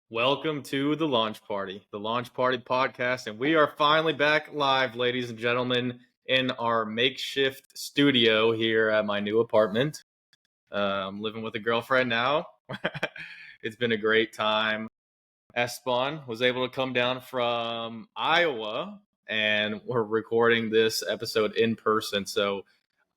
Welcome to the Launch Party podcast, and we are finally back live, ladies and gentlemen, in our makeshift studio here at my new apartment. I'm living with a girlfriend now. It's been a great time. Esteban was able to come down from Iowa, and we're recording this episode in person. So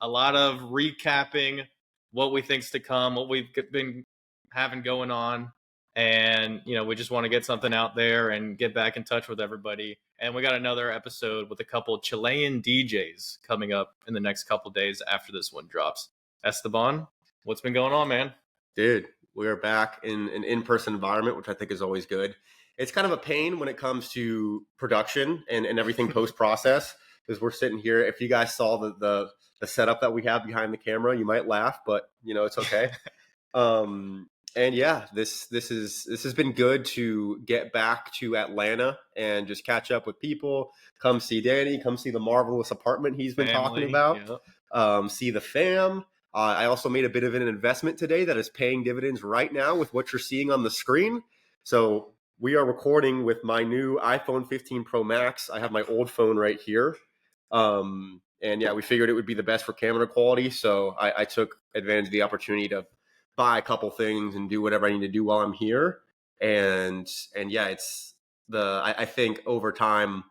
a lot of recapping what we think's to come, what we've been having going on. And, we just want to get something out there and get back in touch with everybody. And we got another episode with a couple of Chilean DJs coming up in the next couple days after this one drops. Esteban, what's been going on, man? Dude, we are back in an in-person environment, which I think is always good. It's kind of a pain when it comes to production and everything post-process, because we're sitting here. If you guys saw the setup that we have behind the camera, you might laugh, but it's okay. And yeah, this has been good to get back to Atlanta and just catch up with people. Come see Danny. Come see the marvelous apartment he's been talking about. Yep. See the fam. I also made a bit of an investment today that is paying dividends right now with what you're seeing on the screen. So we are recording with my new iPhone 15 Pro Max. I have my old phone right here. And yeah, we figured it would be the best for camera quality. So I took advantage of the opportunity to buy a couple things and do whatever I need to do while I'm here. And yeah, I think over time,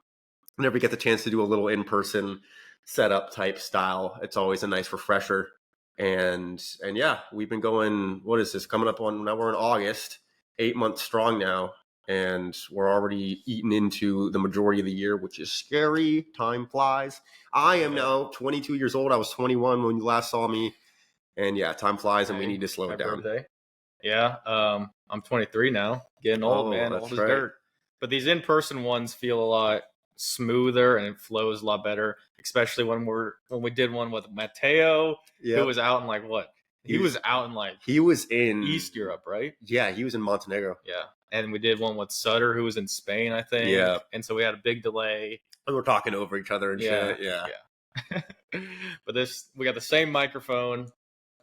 whenever we get the chance to do a little in-person setup type style, it's always a nice refresher. And yeah, we've been going, what is this, coming up on, now we're in August, 8 months strong now, and we're already eating into the majority of the year, which is scary. Time flies. I am now 22 years old. I was 21 when you last saw me. And yeah, time flies, and we need to slow it down. Birthday. Yeah, I'm 23 now, getting old, man, old as dirt. But these in-person ones feel a lot smoother and it flows a lot better, especially when we did one with Mateo, who was out in he was in East Europe, right? Yeah, he was in Montenegro. Yeah, and we did one with Sutter, who was in Spain, I think. Yeah, and so we had a big delay. And we're talking over each other and shit. Yeah. But we got the same microphone.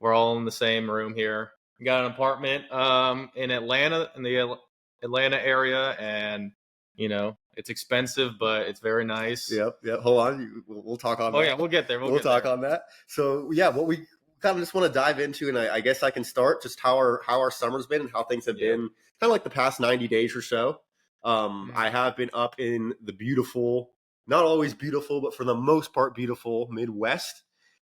We're all in the same room here. We got an apartment in Atlanta, in the Atlanta area, and it's expensive, but it's very nice. Yep. Hold on, we'll talk on that. Oh yeah, we'll get there. We'll talk on that. So yeah, what we kind of just want to dive into, and I guess I can start just how our summer's been and how things have been, kind of like the past 90 days or so. I have been up in the beautiful, not always beautiful, but for the most part beautiful Midwest.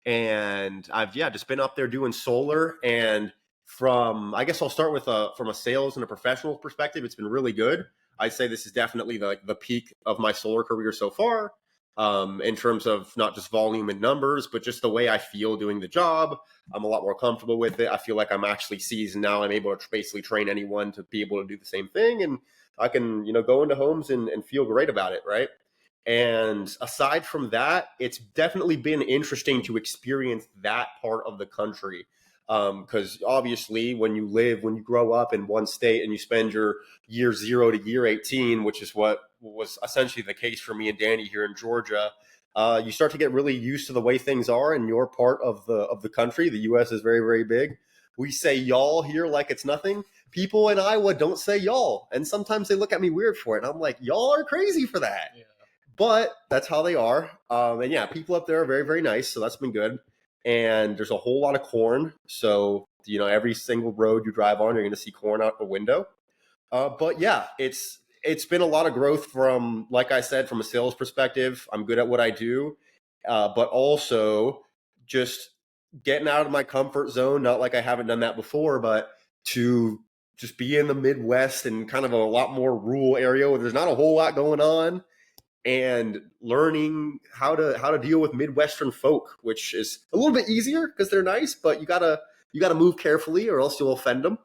And I've just been up there doing solar, and I guess I'll start with from a sales and a professional perspective, it's been really good. I'd say this is definitely the peak of my solar career so far, in terms of not just volume and numbers, but just the way I feel doing the job. I'm a lot more comfortable with it. I feel like I'm actually seasoned now. I'm able to basically train anyone to be able to do the same thing, and I can go into homes and feel great about it, right? And aside from that, it's definitely been interesting to experience that part of the country. Because obviously when you grow up in one state and you spend your year 0 to year 18, which is what was essentially the case for me and Danny here in Georgia, you start to get really used to the way things are in your part of the country. The U.S. is very, very big. We say y'all here like it's nothing. People in Iowa don't say y'all. And sometimes they look at me weird for it. And I'm like, y'all are crazy for that. Yeah. But that's how they are. And yeah, people up there are very, very nice. So that's been good. And there's a whole lot of corn. So, every single road you drive on, you're going to see corn out the window. But yeah, it's been a lot of growth from, like I said, from a sales perspective. I'm good at what I do. But also just getting out of my comfort zone. Not like I haven't done that before, but to just be in the Midwest and kind of a lot more rural area where there's not a whole lot going on. And learning how to deal with Midwestern folk, which is a little bit easier because they're nice, but you gotta move carefully or else you'll offend them.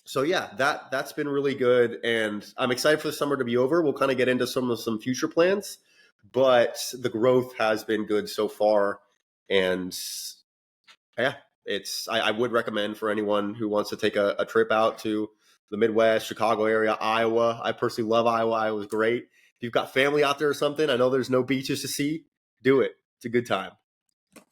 So yeah, that's been really good, and I'm excited for the summer to be over. We'll kind of get into some future plans, but the growth has been good so far, and yeah, I would recommend for anyone who wants to take a trip out to the Midwest, Chicago area, Iowa. I personally love Iowa. Iowa's great. If you've got family out there or something, I know there's no beaches to see. Do it. It's a good time.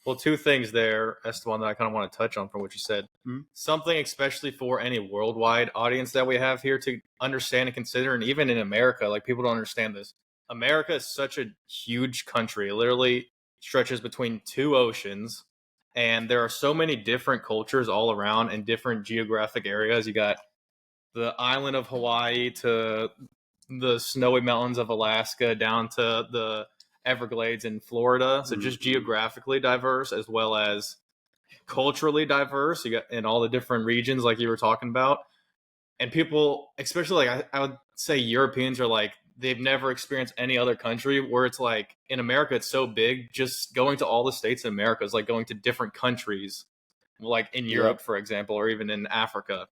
Well, two things there, Esteban, that I kind of want to touch on from what you said. Mhm. Something, especially for any worldwide audience that we have here to understand and consider, and even in America, like people don't understand this. America is such a huge country. It literally stretches between two oceans, and there are so many different cultures all around in different geographic areas. You got the island of Hawaii to the snowy mountains of Alaska down to the Everglades in Florida. So just geographically diverse as well as culturally diverse. You got in all the different regions, like you were talking about. And people, especially like I would say Europeans are like they've never experienced any other country where it's like in America it's so big. Just going to all the states in America is like going to different countries, like in Europe, Yep. for example, or even in Africa.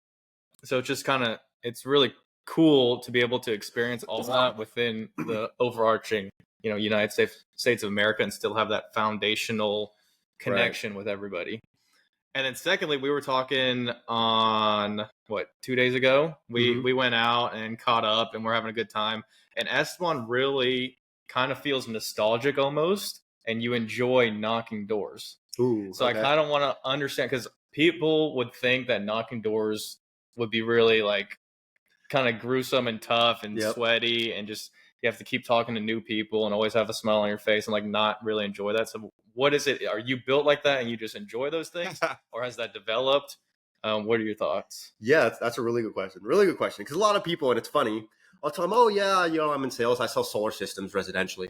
So it's just kind of it's really cool to be able to experience all that within the overarching United States of America and still have that foundational connection with everybody. And then secondly, we were talking on what 2 days ago. We went out and caught up and we're having a good time, and Esteban really kind of feels nostalgic almost, and you enjoy knocking doors. Ooh, So I kind of want to understand, because people would think that knocking doors would be really like kind of gruesome and tough and sweaty, and just you have to keep talking to new people and always have a smile on your face and like not really enjoy that. So what is it? Are you built like that and you just enjoy those things, or has that developed? What are your thoughts? Yeah, that's a really good question. Really good question. Because a lot of people, and it's funny, I'll tell them, oh, yeah, I'm in sales. I sell solar systems residentially.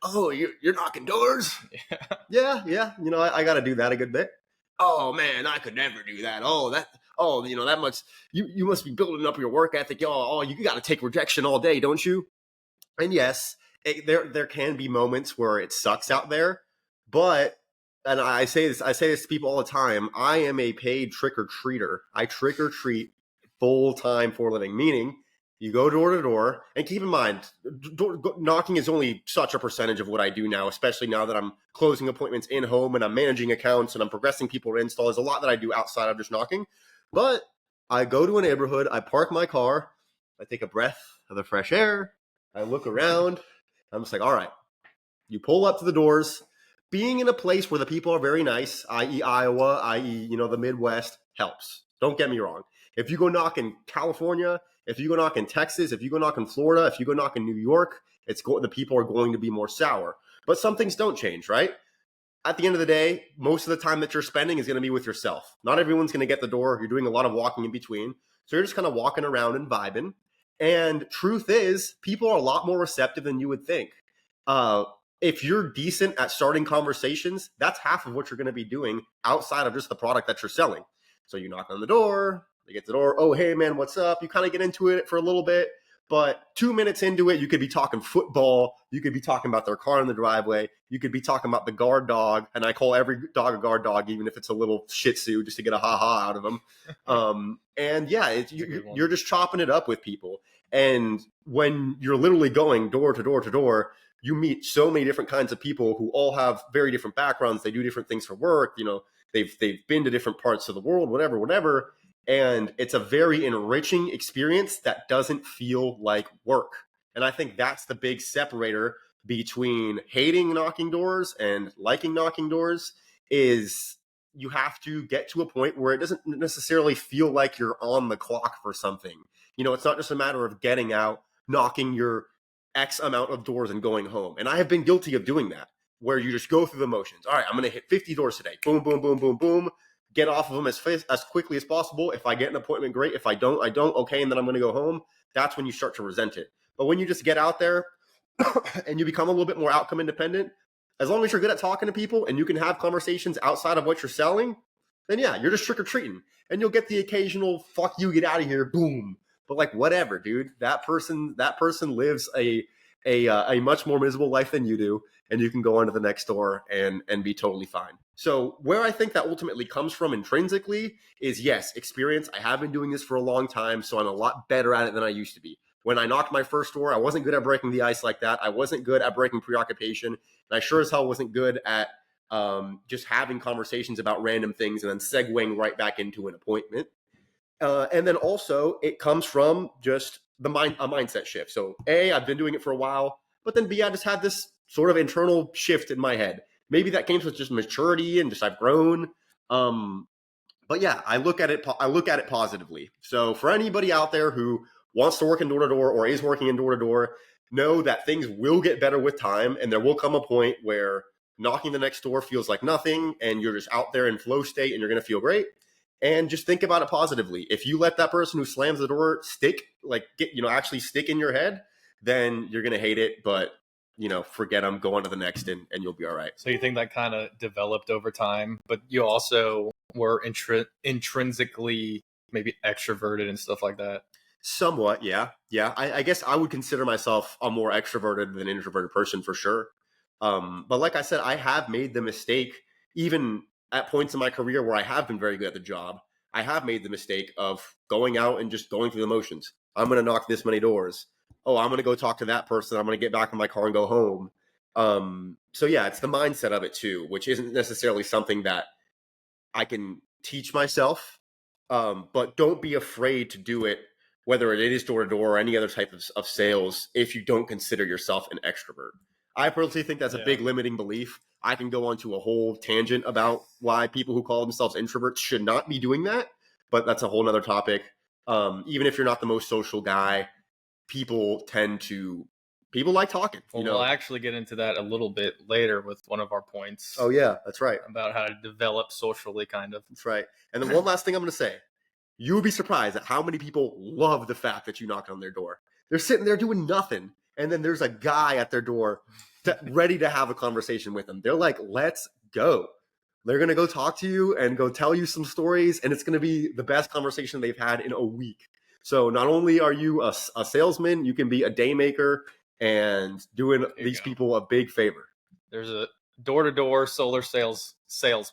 Oh, you're knocking doors? Yeah. I got to do that a good bit. Oh, man, I could never do that. That much. You must be building up your work ethic. Oh, you got to take rejection all day, don't you? And yes, there can be moments where it sucks out there, but and I say this to people all the time. I am a paid trick or treater. I trick or treat full time for a living, meaning you go door to door. And keep in mind, knocking is only such a percentage of what I do now, especially now that I'm closing appointments in home and I'm managing accounts and I'm progressing people to install. There's a lot that I do outside of just knocking. But I go to a neighborhood, I park my car, I take a breath of the fresh air, I look around, I'm just like, all right, you pull up to the doors. Being in a place where the people are very nice, i.e. Iowa, i.e. the Midwest, helps. Don't get me wrong. If you go knock in California, if you go knock in Texas, if you go knock in Florida, if you go knock in New York, the people are going to be more sour. But some things don't change, right? At the end of the day, most of the time that you're spending is going to be with yourself. Not everyone's going to get the door. You're doing a lot of walking in between. So you're just kind of walking around and vibing. And truth is, people are a lot more receptive than you would think. If you're decent at starting conversations, that's half of what you're going to be doing outside of just the product that you're selling. So you knock on the door, they get to the door. Oh, hey, man, what's up? You kind of get into it for a little bit. But 2 minutes into it, you could be talking football. You could be talking about their car in the driveway. You could be talking about the guard dog. And I call every dog a guard dog, even if it's a little Shih Tzu, just to get a ha-ha out of them. And yeah, you're just chopping it up with people. And when you're literally going door to door to door, you meet so many different kinds of people who all have very different backgrounds. They do different things for work. They've been to different parts of the world, whatever. And it's a very enriching experience that doesn't feel like work. And I think that's the big separator between hating knocking doors and liking knocking doors is you have to get to a point where it doesn't necessarily feel like you're on the clock for something. It's not just a matter of getting out, knocking your X amount of doors and going home. And I have been guilty of doing that, where you just go through the motions. All right, I'm going to hit 50 doors today. Boom, boom, boom, boom, boom. Get off of them as quickly as possible. If I get an appointment, great. If I don't, I don't. Okay, and then I'm going to go home. That's when you start to resent it. But when you just get out there and you become a little bit more outcome independent, as long as you're good at talking to people and you can have conversations outside of what you're selling, then yeah, you're just trick-or-treating. And you'll get the occasional, fuck you, get out of here, boom. But like, whatever, dude. That person lives a much more miserable life than you do, and you can go on to the next door and be totally fine. So where I think that ultimately comes from intrinsically is, yes, experience. I have been doing this for a long time, so I'm a lot better at it than I used to be. When I knocked my first door, I wasn't good at breaking the ice like that. I wasn't good at breaking preoccupation, and I sure as hell wasn't good at just having conversations about random things and then segueing right back into an appointment. And then also it comes from just a mindset shift. So A, I've been doing it for a while, but then B, I just had this sort of internal shift in my head. maybe that came with just maturity and just I've grown. But yeah, I look at it positively. So for anybody out there who wants to work in door to door or is working in door to door, know that things will get better with time, and there will come a point where knocking the next door feels like nothing, and you're just out there in flow state, and you're going to feel great. And just think about it positively. If you let that person who slams the door actually stick in your head, then you're going to hate it. But forget them, go on to the next, and you'll be all right. So you think that kind of developed over time, but you also were intrinsically maybe extroverted and stuff like that? Somewhat, yeah. I guess I would consider myself a more extroverted than introverted person for sure. But like I said, I have made the mistake, even at points in my career where I have been very good at the job. I have made the mistake of going out and just going through the motions. I'm going to knock this many doors. Oh, I'm going to go talk to that person. I'm going to get back in my car and go home. So yeah, it's the mindset of it too, which isn't necessarily something that I can teach myself. But don't be afraid to do it, whether it is door to door or any other type of sales, if you don't consider yourself an extrovert. I personally think that's a big limiting belief. I can go on to a whole tangent about why people who call themselves introverts should not be doing that, but that's a whole nother topic. Even if you're not the most social guy, people like talking. Well, we'll actually get into that a little bit later with one of our points. Oh yeah, that's right. About how to develop socially, kind of. That's right. And then one last thing I'm going to say. You would be surprised at how many people love the fact that you knocked on their door. They're sitting there doing nothing, and then there's a guy at their door ready to have a conversation with them. They're like, let's go. They're going to go talk to you and go tell you some stories, and it's going to be the best conversation they've had in a week. So not only are you a salesman, you can be a day maker and doing these people a big favor. There's a door-to-door solar sales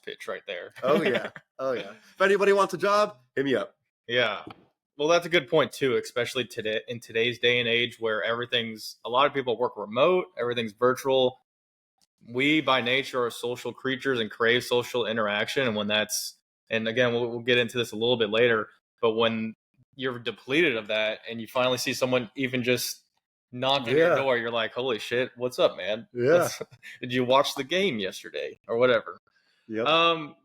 pitch right there. Oh, yeah. Oh, yeah. If anybody wants a job, hit me up. Yeah. Well, that's a good point, too, especially today in today's day and age where a lot of people work remote, everything's virtual. We, by nature, are social creatures and crave social interaction. And again, we'll get into this a little bit later, but when you're depleted of that and you finally see someone even just knock on your door, you're like, holy shit, what's up, man? Yeah. Did you watch the game yesterday or whatever? Yep.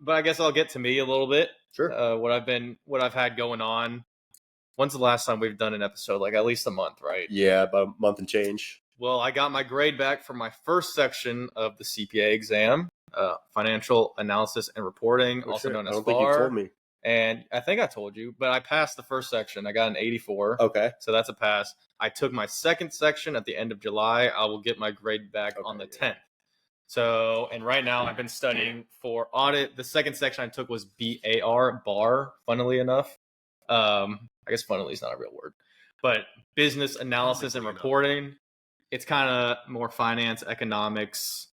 But I guess I'll get to me a little bit. Sure. What I've had going on. When's the last time we've done an episode? Like at least a month, right? Yeah, about a month and change. Well, I got my grade back for my first section of the CPA exam, financial analysis and reporting, also known as FAR. I don't think you told me. And I think I told you, but I passed the first section. I got an 84. Okay. So that's a pass. I took my second section at the end of July. I will get my grade back on the 10th. So, and right now I've been studying for audit. The second section I took was BAR, funnily enough. I guess funnily is not a real word, but business analysis and reporting. It's kind of more finance, economics,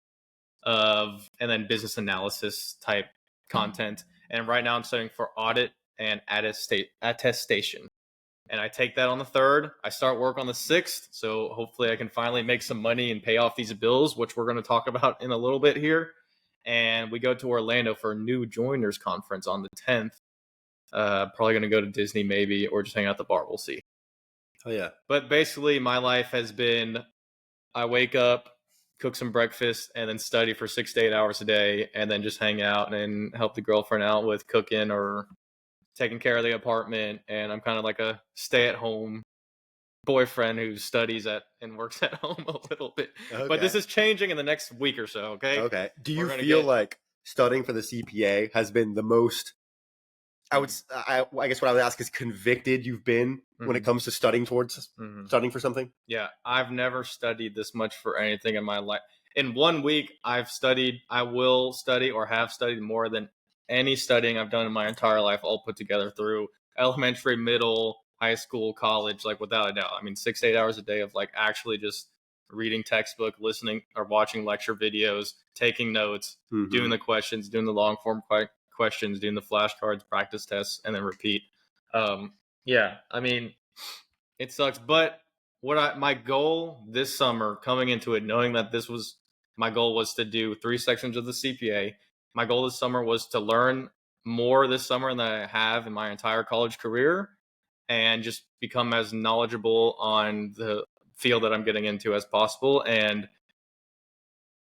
and then business analysis type content. And right now I'm studying for audit and attestation. And I take that on the 3rd. I start work on the 6th. So hopefully I can finally make some money and pay off these bills, which we're going to talk about in a little bit here. And we go to Orlando for a new joiners conference on the 10th. Probably going to go to Disney maybe, or just hang out at the bar. We'll see. Oh, yeah. But basically my life has been, I wake up, cook some breakfast, and then study for 6 to 8 hours a day, and then just hang out and help the girlfriend out with cooking or taking care of the apartment. And I'm kind of like a stay-at-home boyfriend who studies and works at home a little bit. Okay. But this is changing in the next week or so, okay? Okay. Do you feel like studying for the CPA has been the most, I guess what I would ask is convicted you've been when it comes to studying for something? Yeah, I've never studied this much for anything in my life. In 1 week, I will study or have studied more than any studying I've done in my entire life, all put together through elementary, middle, high school, college, like without a doubt. I mean, 6 to 8 hours a day of like actually just reading textbook, listening or watching lecture videos, taking notes, doing the questions, doing the long form questions, doing the flashcards, practice tests, and then repeat. Yeah, I mean, it sucks. But my goal this summer, coming into it, knowing that my goal was to do 3 sections of the CPA. My goal this summer was to learn more this summer than I have in my entire college career, and just become as knowledgeable on the field that I'm getting into as possible. And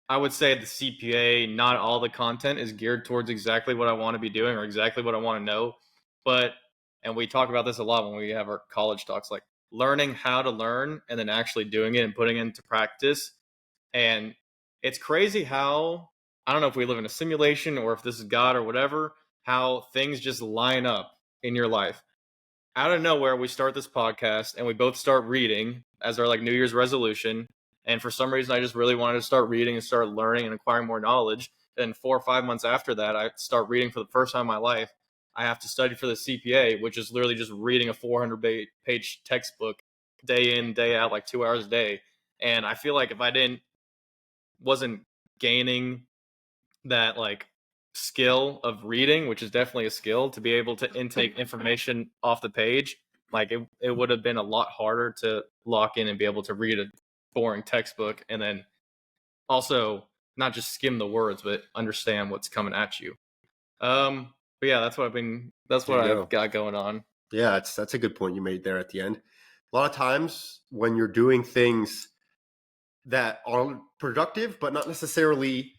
I would say the CPA, not all the content is geared towards exactly what I want to be doing or exactly what I want to know. But, and we talk about this a lot when we have our college talks, like learning how to learn and then actually doing it and putting it into practice. And it's crazy how, I don't know if we live in a simulation or if this is God or whatever, how things just line up in your life. Out of nowhere, we start this podcast and we both start reading as our like New Year's resolution. And for some reason, I just really wanted to start reading and start learning and acquiring more knowledge. Then 4 or 5 months after that, I start reading for the first time in my life. I have to study for the CPA, which is literally just reading a 400-page textbook day in, day out, like 2 hours a day. And I feel like if I wasn't gaining that like skill of reading, which is definitely a skill to be able to intake information off the page, like it would have been a lot harder to lock in and be able to read a boring textbook and then also not just skim the words but understand what's coming at you. But yeah, that's what I've got going on. Yeah, that's a good point you made there at the end. A lot of times when you're doing things that are productive but not necessarily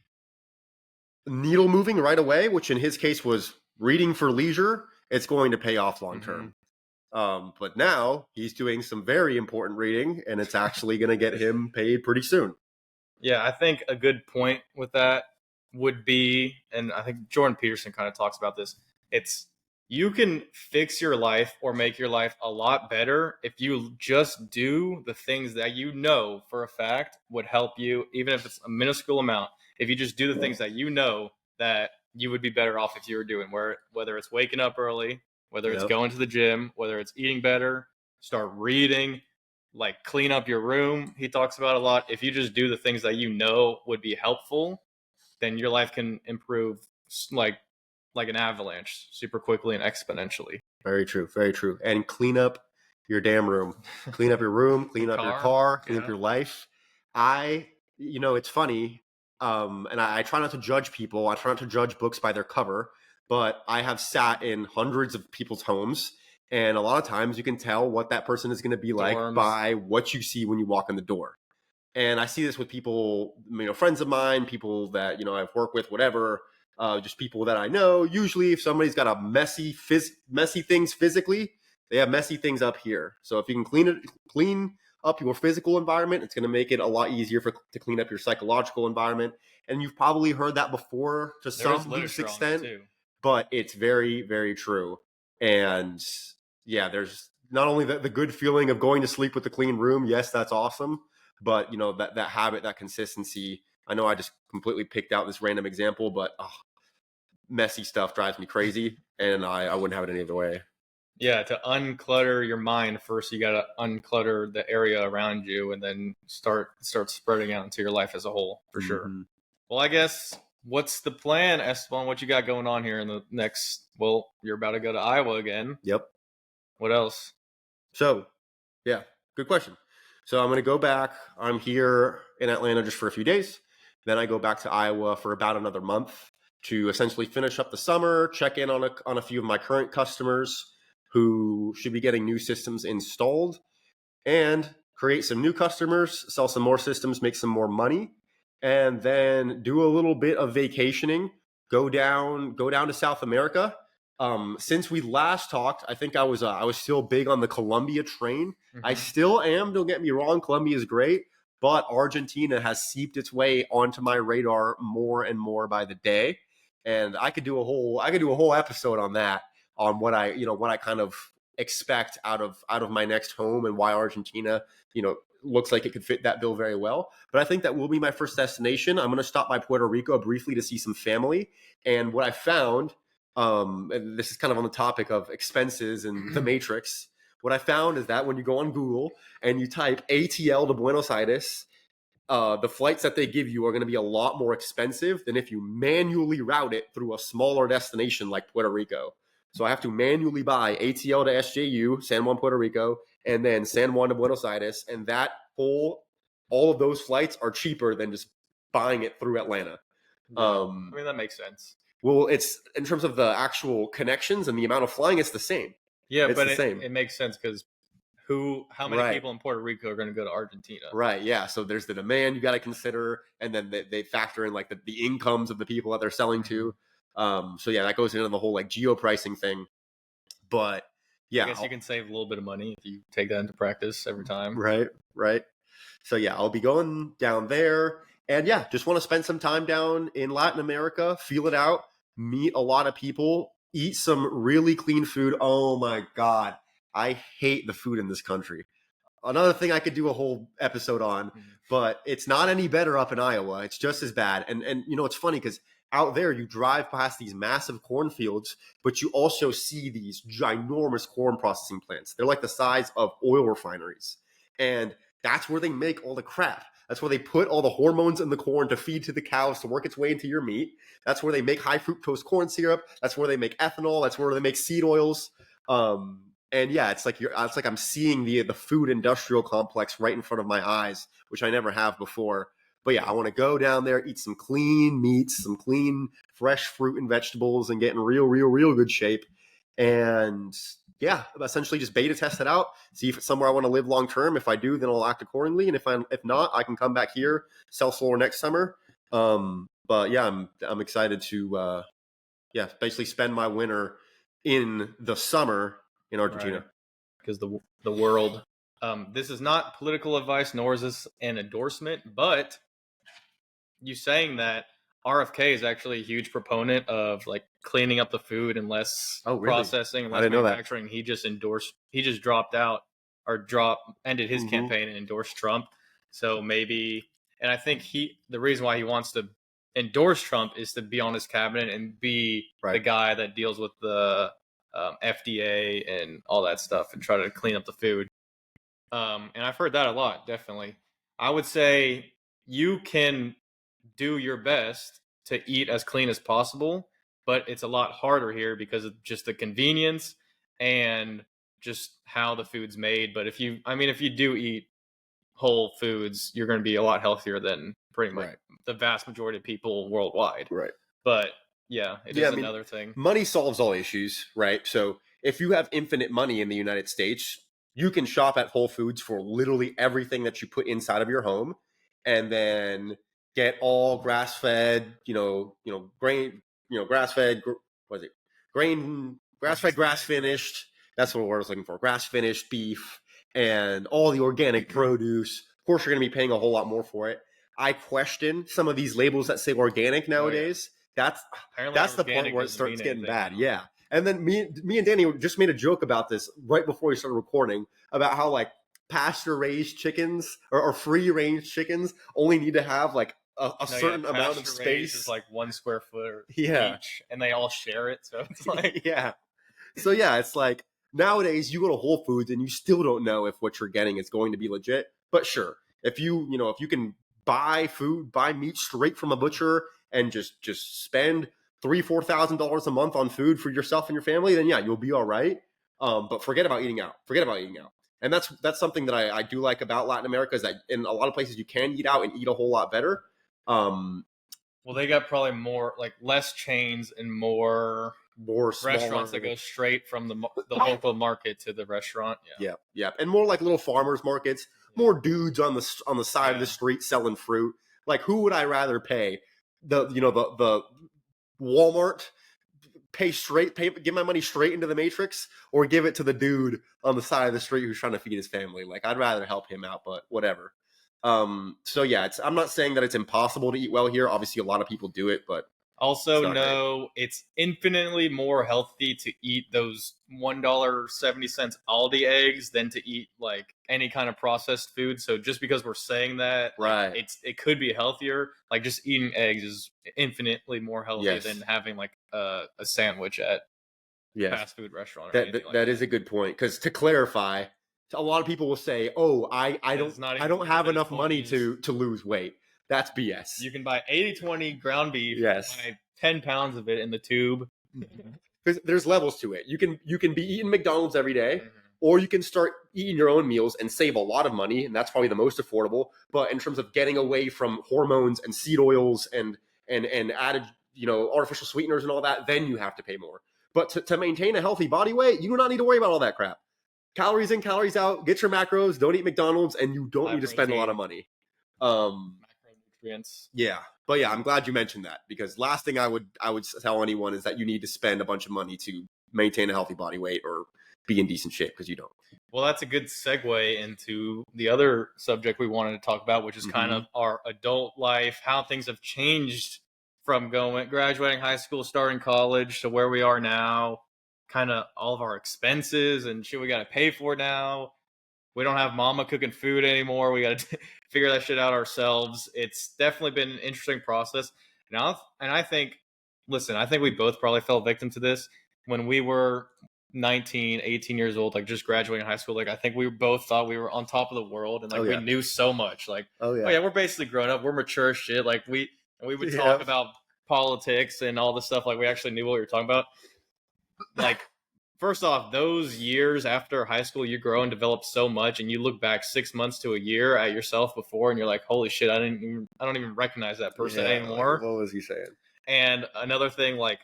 needle moving right away, which in his case was reading for leisure, it's going to pay off long term. But now he's doing some very important reading, and it's actually going to get him paid pretty soon. Yeah, I think a good point with that would be, and I think Jordan Peterson kind of talks about this, it's you can fix your life or make your life a lot better if you just do the things that you know for a fact would help you, even if it's a minuscule amount. If you just do the things that you know that you would be better off if you were doing, whether it's waking up early, whether it's going to the gym, whether it's eating better, start reading, like clean up your room. He talks about a lot. If you just do the things that you know would be helpful, then your life can improve like an avalanche super quickly and exponentially. Very true. Very true. And clean up your damn room. Clean up your room, clean up your car, clean up your life. It's funny. And I try not to judge people. I try not to judge books by their cover, but I have sat in hundreds of people's homes, and a lot of times you can tell what that person is going to be like by what you see when you walk in the door. And I see this with people, friends of mine, people that, I've worked with, whatever, just people that I know. Usually if somebody's got a messy things physically, they have messy things up here. So if you can clean up your physical environment, it's going to make it a lot easier to clean up your psychological environment. And you've probably heard that before to some loose extent, but it's very, very true. And yeah, there's not only the good feeling of going to sleep with a clean room. Yes, that's awesome. But that habit, that consistency. I know I just completely picked out this random example, but messy stuff drives me crazy, and I wouldn't have it any other way. Yeah, to unclutter your mind first, you got to unclutter the area around you, and then start spreading out into your life as a whole, for sure. Well, I guess what's the plan, Esteban? What you got going on here in the next? Well, you're about to go to Iowa again. Yep. What else? So, yeah, good question. So I'm going to go back. I'm here in Atlanta just for a few days. Then I go back to Iowa for about another month to essentially finish up the summer, check in on a few of my current customers who should be getting new systems installed, and create some new customers, sell some more systems, make some more money, and then do a little bit of vacationing, go down to South America. Since we last talked, I think I was still big on the Colombia train. I still am. Don't get me wrong. Colombia is great, but Argentina has seeped its way onto my radar more and more by the day. And I could do a whole episode on that, on what I kind of expect out of my next home and why Argentina, looks like it could fit that bill very well. But I think that will be my first destination. I'm going to stop by Puerto Rico briefly to see some family. And what I found, and this is kind of on the topic of expenses and the Matrix, what I found is that when you go on Google and you type ATL to Buenos Aires, the flights that they give you are going to be a lot more expensive than if you manually route it through a smaller destination like Puerto Rico. So I have to manually buy ATL to SJU, San Juan, Puerto Rico, and then San Juan to Buenos Aires. And all of those flights are cheaper than just buying it through Atlanta. I mean, that makes sense. Well, it's in terms of the actual connections and the amount of flying, it's the same. Yeah, but it makes sense because how many people in Puerto Rico are going to go to Argentina? Right. Yeah. So there's the demand you got to consider, and then they factor in like the incomes of the people that they're selling to. So yeah, that goes into the whole like geo pricing thing. But yeah, I guess you can save a little bit of money if you take that into practice every time. Right. Right. So yeah, I'll be going down there, and yeah, just want to spend some time down in Latin America, feel it out, meet a lot of people, eat some really clean food. Oh my God, I hate the food in this country. Another thing I could do a whole episode on, but it's not any better up in Iowa. It's just as bad. And you know, it's funny because out there you drive past these massive cornfields, but you also see these ginormous corn processing plants. They're like the size of oil refineries. And that's where they make all the crap. That's where they put all the hormones in the corn to feed to the cows to work its way into your meat. That's where they make high fructose corn syrup. That's where they make ethanol. That's where they make seed oils. And yeah, it's like I'm seeing the food industrial complex right in front of my eyes, which I never have before. But yeah, I want to go down there, eat some clean meats, some clean fresh fruit and vegetables, and get in real good shape. And yeah, essentially just beta test it out, see if it's somewhere I want to live long term. If I do, then I'll act accordingly. And if not, I can come back here, sell solar next summer. But yeah, I'm excited to basically spend my winter in the summer in Argentina. Because the world, this is not political advice, nor is this an endorsement, but you saying that RFK is actually a huge proponent of like cleaning up the food and less processing and less manufacturing. He just dropped out ended his campaign and endorsed Trump. So maybe, and I think the reason why he wants to endorse Trump is to be on his cabinet and be the guy that deals with the FDA and all that stuff and try to clean up the food. And I've heard that a lot, definitely. I would say you can do your best to eat as clean as possible, but it's a lot harder here because of just the convenience and just how the food's made. But if you do eat whole foods, you're going to be a lot healthier than pretty much the vast majority of people worldwide. Right. But yeah, it is another thing. Money solves all issues, right? So if you have infinite money in the United States, you can shop at Whole Foods for literally everything that you put inside of your home, and then get all grass-fed, grain, grass-fed, what is it? Grass-fed, grass-finished. That's what I was looking for. Grass-finished beef and all the organic produce. Of course, you're going to be paying a whole lot more for it. I question some of these labels that say organic nowadays. That's the point where it starts getting bad. Now. Yeah. And then me and Danny just made a joke about this right before we started recording about how like pasture-raised chickens or free-range chickens only need to have like a certain amount of space. Is like 1 square foot each, and they all share it. So it's like So yeah, it's like nowadays you go to Whole Foods and you still don't know if what you're getting is going to be legit. But sure, if you can buy meat straight from a butcher and just spend $3,000-$4,000 a month on food for yourself and your family, then yeah, you'll be all right. But forget about eating out. And that's something that I do like about Latin America is that in a lot of places you can eat out and eat a whole lot better. Well, they got probably more like less chains and more restaurants that go straight from the local market to the restaurant. Yeah, and more like little farmers markets. More dudes on the side of the street selling fruit. Like, who would I rather pay? The Walmart give my money straight into the Matrix, or give it to the dude on the side of the street who's trying to feed his family. Like, I'd rather help him out, but whatever. So yeah, I'm not saying that it's impossible to eat well here. Obviously, a lot of people do it, but also it's infinitely more healthy to eat those $1.70 Aldi eggs than to eat like any kind of processed food. So just because we're saying that, right, it could be healthier. Like just eating eggs is infinitely more healthy than having like a sandwich at fast food restaurant. That is a good point, because to clarify, a lot of people will say, "Oh, I don't have enough money to lose weight." That's BS. You can buy 80-20 ground beef, buy 10 pounds of it in the tube. Because there's levels to it. You can be eating McDonald's every day, or you can start eating your own meals and save a lot of money, and that's probably the most affordable. But in terms of getting away from hormones and seed oils and added artificial sweeteners and all that, then you have to pay more. But to maintain a healthy body weight, you do not need to worry about all that crap. calories in, calories out. Get your macros. Don't eat McDonald's, and you don't need to spend a lot of money. Macronutrients. Yeah, but yeah, I'm glad you mentioned that, because last thing I would tell anyone is that you need to spend a bunch of money to maintain a healthy body weight or be in decent shape, because you don't. Well, that's a good segue into the other subject we wanted to talk about, which is kind of our adult life, how things have changed from graduating high school, starting college to where we are now, kind of all of our expenses and shit we got to pay for now. We don't have mama cooking food anymore. We got to figure that shit out ourselves. It's definitely been an interesting process. And I think, listen, I think we both probably fell victim to this when we were 19, 18 years old, like just graduating high school. Like, I think we both thought we were on top of the world, and like we knew so much. Like, oh yeah, we're basically grown up. We're mature as shit. Like we would talk about politics and all this stuff. Like we actually knew what we were talking about. Like, first off, those years after high school, you grow and develop so much, and you look back 6 months to a year at yourself before, and you're like, holy shit, I don't even recognize that person anymore. Like, what was he saying? And another thing, like,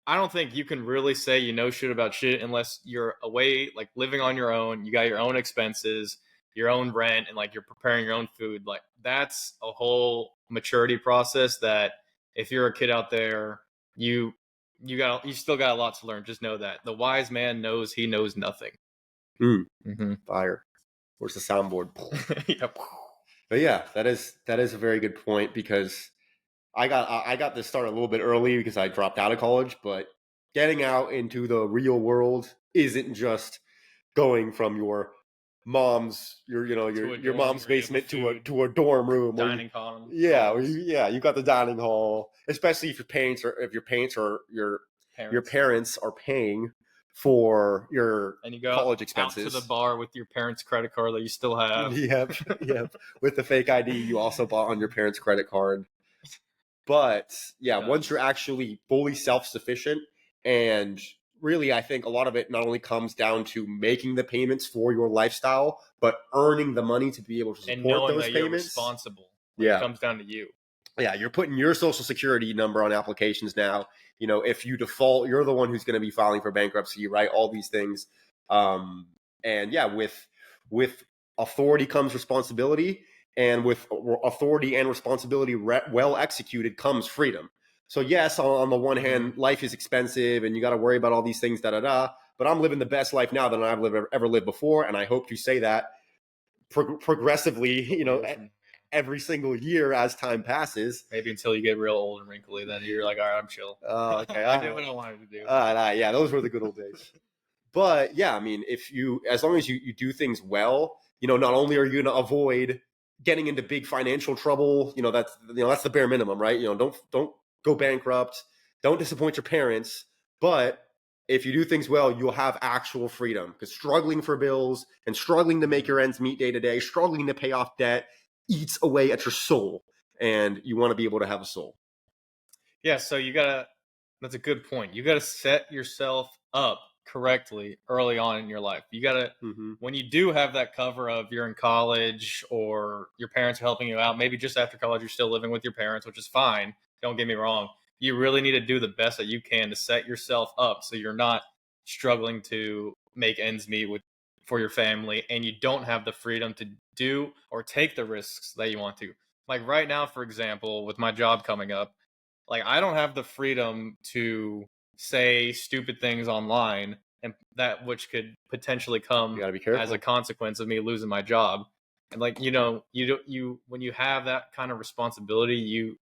I don't think you can really say you know shit about shit unless you're away, like living on your own. You got your own expenses, your own rent, and like you're preparing your own food. Like, that's a whole maturity process that if you're a kid out there, you still got a lot to learn. Just know that the wise man knows he knows nothing. Fire. Where's the soundboard? Yep. But yeah, that is a very good point, because I got this start a little bit early because I dropped out of college, but getting out into the real world isn't just going from your mom's your mom's basement to a dorm room, dining hall. You got the dining hall, especially if your parents are paying for your and you go college expenses. Out to the bar with your parents' credit card that you still have. Yep. With the fake ID you also bought on your parents' credit card. But yeah, once you're actually fully self-sufficient, and really I think a lot of it not only comes down to making the payments for your lifestyle, but earning the money to be able to support those payments. You're responsible. It comes down to you. Yeah, you're putting your social security number on applications now. If you default, you're the one who's going to be filing for bankruptcy, right? All these things. And yeah, with authority comes responsibility, and with authority and responsibility well executed comes freedom. So yes, on the one hand, life is expensive and you got to worry about all these things, but I'm living the best life now than I've ever lived before. And I hope to say that progressively, every single year as time passes. Maybe until you get real old and wrinkly, then you're like, all right, I'm chill. Oh, okay. I did what I wanted to do. Yeah, those were the good old days. But yeah, I mean, as long as you do things well, not only are you going to avoid getting into big financial trouble, that's the bare minimum, right? Don't go bankrupt, don't disappoint your parents, but if you do things well, you'll have actual freedom, because struggling for bills and struggling to make your ends meet day to day, struggling to pay off debt eats away at your soul, and you want to be able to have a soul. Yeah, so that's a good point. You got to set yourself up correctly early on in your life. You got to, when you do have that cover of you're in college or your parents are helping you out, maybe just after college you're still living with your parents, which is fine. Don't get me wrong. You really need to do the best that you can to set yourself up so you're not struggling to make ends meet for your family, and you don't have the freedom to do or take the risks that you want to. Like right now, for example, with my job coming up, like I don't have the freedom to say stupid things online, and that which could potentially come as a consequence of me losing my job. And like, when you have that kind of responsibility, you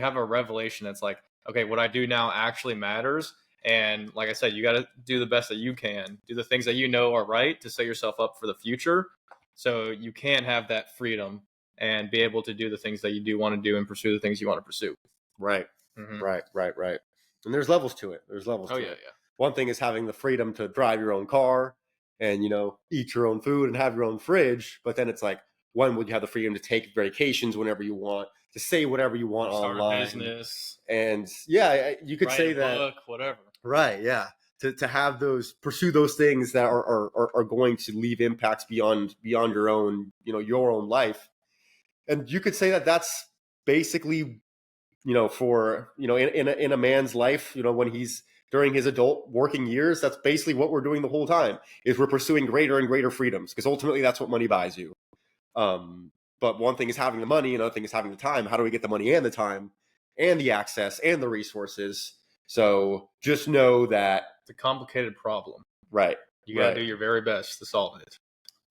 have a revelation that's like, okay, what I do now actually matters. And like I said, you got to do the best that you can, do the things that you know are right to set yourself up for the future, so you can have that freedom and be able to do the things that you do want to do and pursue the things you want to pursue. Right. Right. And there's levels to it. Yeah. One thing is having the freedom to drive your own car and, eat your own food and have your own fridge. But then it's like, when would you have the freedom to take vacations whenever you want, to say whatever you want online? Start a business. And yeah, you could say that. Book, whatever. Right, yeah. To have pursue those things that are going to leave impacts beyond your own, your own life. And you could say that that's basically, for, in a man's life, when he's during his adult working years, that's basically what we're doing the whole time, is we're pursuing greater and greater freedoms, because ultimately that's what money buys you. But one thing is having the money, another thing is having the time. How do we get the money and the time and the access and the resources? So just know that It's a complicated problem. right. You got to do your very best to solve it.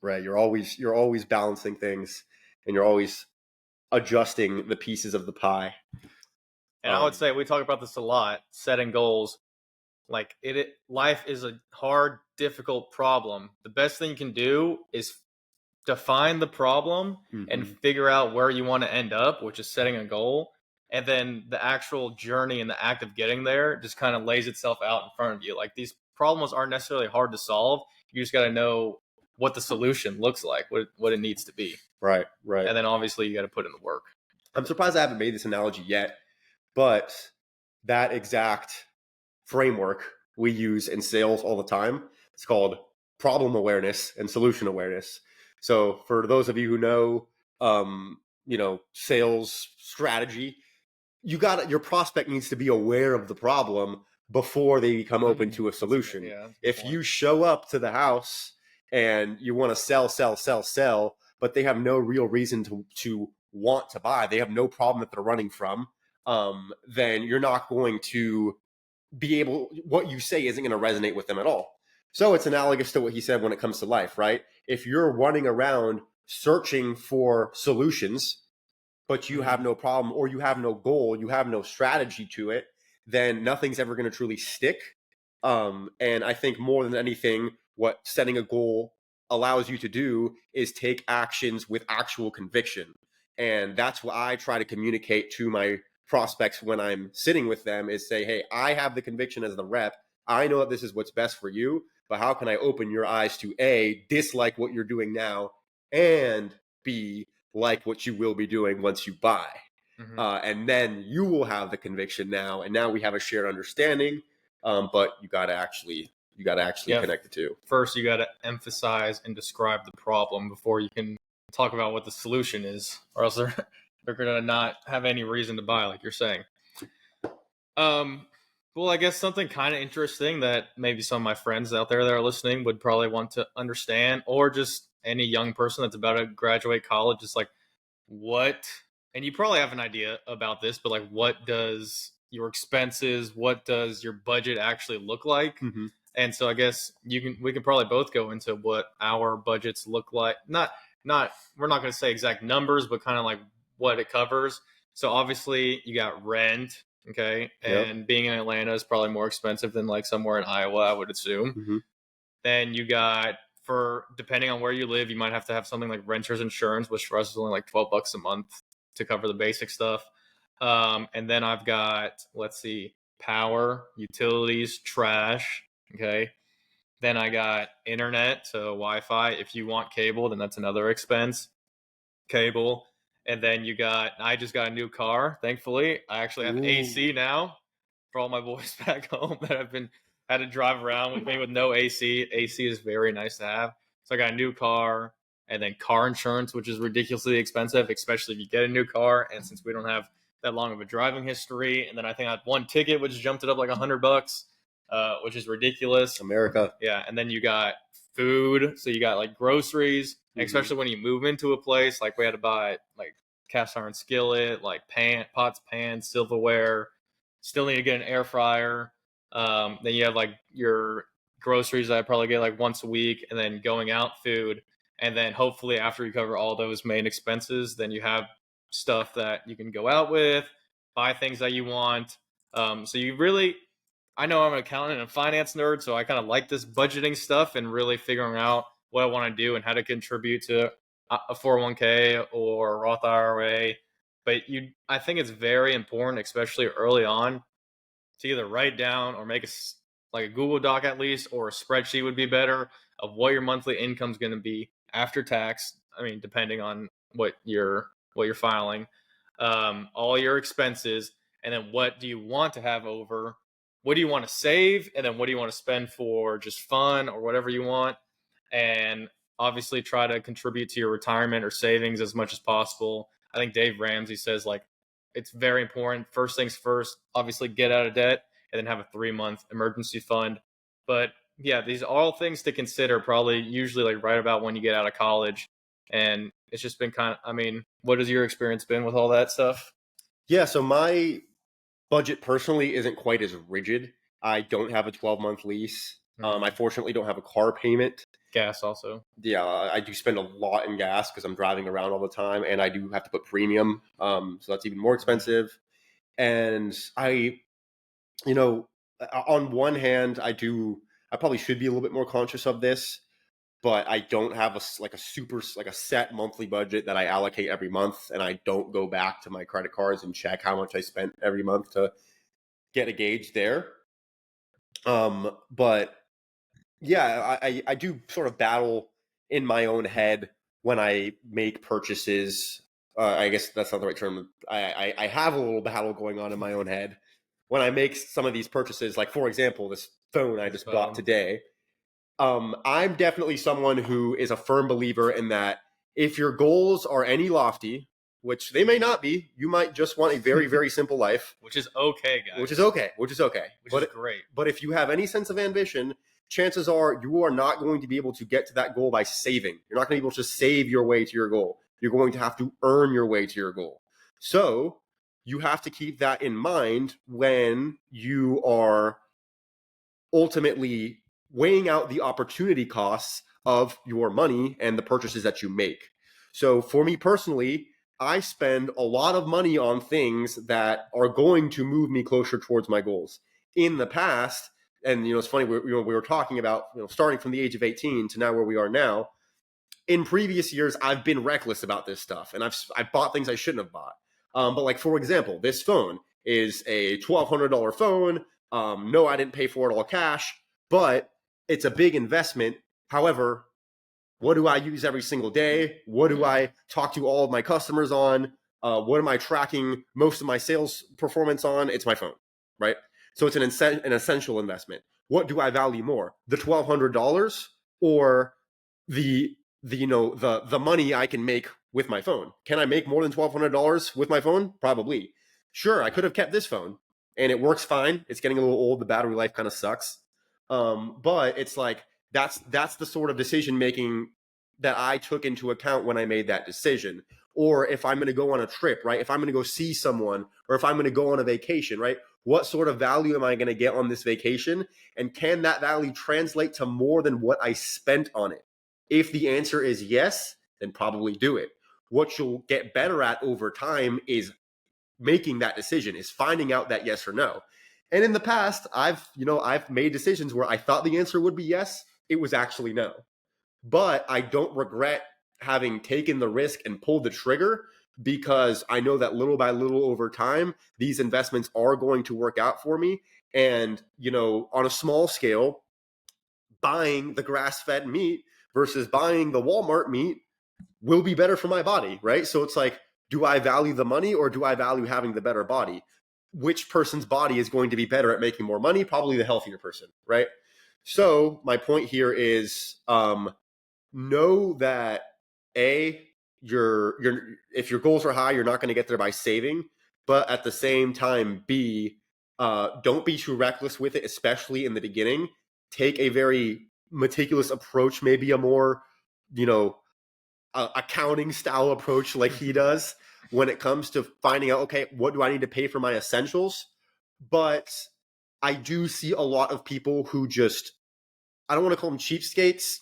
Right. You're always balancing things, and you're always adjusting the pieces of the pie. And I would say we talk about this a lot, setting goals. Like life is a hard, difficult problem. The best thing you can do is define the problem and figure out where you want to end up, which is setting a goal. And then the actual journey and the act of getting there just kind of lays itself out in front of you. Like, these problems aren't necessarily hard to solve. You just got to know what the solution looks like, what it needs to be. Right. And then obviously you got to put in the work. I'm surprised I haven't made this analogy yet, but that exact framework we use in sales all the time. It's called problem awareness and solution awareness. So for those of you who know, sales strategy, your prospect needs to be aware of the problem before they become open to a solution. Yeah, if you show up to the house and you want to sell, but they have no real reason to want to buy, they have no problem that they're running from, then you're not going to be able, what you say isn't going to resonate with them at all. So it's analogous to what he said when it comes to life, right? If you're running around searching for solutions, but you have no problem, or you have no goal, you have no strategy to it, then nothing's ever going to truly stick. And I think more than anything, what setting a goal allows you to do is take actions with actual conviction. And that's what I try to communicate to my prospects when I'm sitting with them, is say, hey, I have the conviction as the rep. I know that this is what's best for you, but how can I open your eyes to A, dislike what you're doing now, and B, like what you will be doing once you buy. And then you will have the conviction now, and now we have a shared understanding. But you got to actually connect the two. First, you got to emphasize and describe the problem before you can talk about what the solution is, or else they're going to not have any reason to buy, like you're saying. Well, I guess something kind of interesting that maybe some of my friends out there that are listening would probably want to understand, or just any young person that's about to graduate college, is like, and you probably have an idea about this, but like, what does your expenses, what does your budget actually look like? And so I guess we can probably both go into what our budgets look like. Not we're not going to say exact numbers, but kind of like what it covers. So obviously you got rent, okay, and being in Atlanta is probably more expensive than like somewhere in Iowa, I would assume. Then you got, for depending on where you live, you might have to have something like renter's insurance, which for us is only like $12 a month to cover the basic stuff. And then I've got, let's see, power, utilities, trash. Okay. Then I got internet, so Wi-Fi. If you want cable, then that's another expense. Cable. And then I just got a new car, thankfully. I actually have AC now for all my boys back home that had to drive around with me with no AC. AC is very nice to have. So I got a new car, and then car insurance, which is ridiculously expensive, especially if you get a new car. And since we don't have that long of a driving history, and then I think I had one ticket, which jumped it up like $100, which is ridiculous. America. Yeah. And then you got food. So you got like groceries, especially when you move into a place. Like, we had to buy like cast iron skillet, like pots, pans, silverware. Still need to get an air fryer. Then you have like your groceries that I probably get like once a week, and then going out food. And then hopefully after you cover all those main expenses, then you have stuff that you can go out with, buy things that you want. So you really, I know I'm an accountant and a finance nerd, so I kind of like this budgeting stuff and really figuring out what I want to do and how to contribute to a 401k or a Roth IRA. But I think it's very important, especially early on, to either write down or make like a Google Doc at least, or a spreadsheet would be better, of what your monthly income is going to be after tax. I mean, depending on what you're filing, all your expenses, and then what do you want to have over? What do you want to save? And then what do you want to spend for just fun or whatever you want? And obviously try to contribute to your retirement or savings as much as possible. I think Dave Ramsey says, like, it's very important. First things first, obviously get out of debt. and then have a 3-month emergency fund. But yeah, these are all things to consider, probably usually like right about when you get out of college. And it's just been kind of, I mean, what has your experience been with all that stuff? Yeah, so my budget personally isn't quite as rigid. I don't have a 12-month lease. I fortunately don't have a car payment. Gas also. Yeah, I do spend a lot in gas because I'm driving around all the time, and I do have to put premium. So that's even more expensive. And you know, on one hand, I probably should be a little bit more conscious of this, but I don't have a set monthly budget that I allocate every month, and I don't go back to my credit cards and check how much I spent every month to get a gauge there. But yeah, I do sort of battle in my own head when I make purchases. I guess that's not the right term. I have a little battle going on in my own head when I make some of these purchases. Like, for example, this phone I just bought today. I'm definitely someone who is a firm believer in that if your goals are any lofty, which they may not be, you might just want a very, very simple life. Which is okay, guys. Which is okay. Which is great. But if you have any sense of ambition, chances are you are not going to be able to get to that goal by saving. You're not going to be able to save your way to your goal. You're going to have to earn your way to your goal. So you have to keep that in mind when you are ultimately weighing out the opportunity costs of your money and the purchases that you make. So for me personally, I spend a lot of money on things that are going to move me closer towards my goals. In the past, and it's funny, we were talking about starting from the age of 18 to now where we are now. In previous years, I've been reckless about this stuff, and I've bought things I shouldn't have bought. But like, for example, this phone is a $1,200 phone. No, I didn't pay for it all cash, but it's a big investment. However, what do I use every single day? What do I talk to all of my customers on? What am I tracking most of my sales performance on? It's my phone, right? So it's an essential investment. What do I value more, the $1,200 or the money I can make with my phone? Can I make more than $1,200 with my phone? Probably. Sure, I could have kept this phone, and it works fine. It's getting a little old. The battery life kind of sucks. But it's like that's the sort of decision making that I took into account when I made that decision. Or if I'm going to go on a trip, right? If I'm going to go see someone, or if I'm going to go on a vacation, right? What sort of value am I going to get on this vacation? And can that value translate to more than what I spent on it? If the answer is yes, then probably do it. What you'll get better at over time is making that decision, is finding out that yes or no. And in the past, I've made decisions where I thought the answer would be yes. It was actually no. But I don't regret having taken the risk and pulled the trigger, because I know that little by little over time, these investments are going to work out for me. And, on a small scale, buying the grass-fed meat versus buying the Walmart meat will be better for my body, right? So it's like, do I value the money or do I value having the better body? Which person's body is going to be better at making more money? Probably the healthier person, right? So my point here is, know that if your goals are high, you're not going to get there by saving. But at the same time, don't be too reckless with it, especially in the beginning. Take a very meticulous approach, maybe a more, accounting style approach like he does when it comes to finding out, okay, what do I need to pay for my essentials? But I do see a lot of people who just, I don't want to call them cheapskates,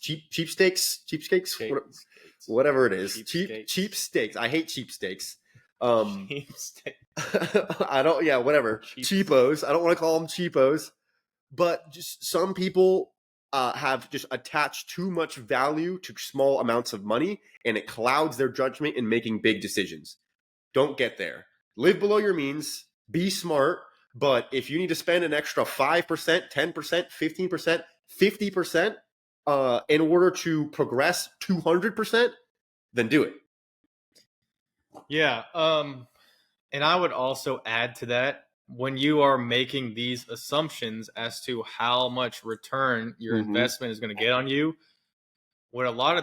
whatever it is. Cheap steaks. I hate cheap steaks. Whatever. Cheapos. I don't want to call them cheapos, but just some people have just attached too much value to small amounts of money, and it clouds their judgment in making big decisions. Don't get there. Live below your means. Be smart. But if you need to spend an extra 5%, 10%, 15%, 50% in order to progress 200%, then do it. Yeah. And I would also add to that, when you are making these assumptions as to how much return your investment is going to get on you, what a lot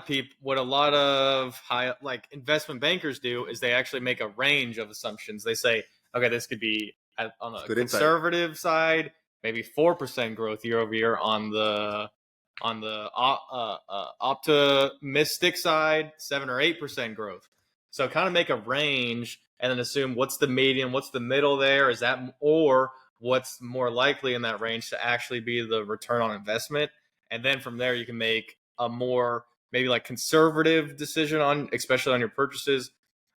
of high, like, investment bankers do is they actually make a range of assumptions. They say, okay, this could be on a conservative side, maybe 4% growth year over year on the optimistic side, 7 or 8% growth. So kind of make a range and then assume what's the median, what's the middle there, is that, or what's more likely in that range to actually be the return on investment. And then from there, you can make a more maybe like conservative decision on, especially on your purchases.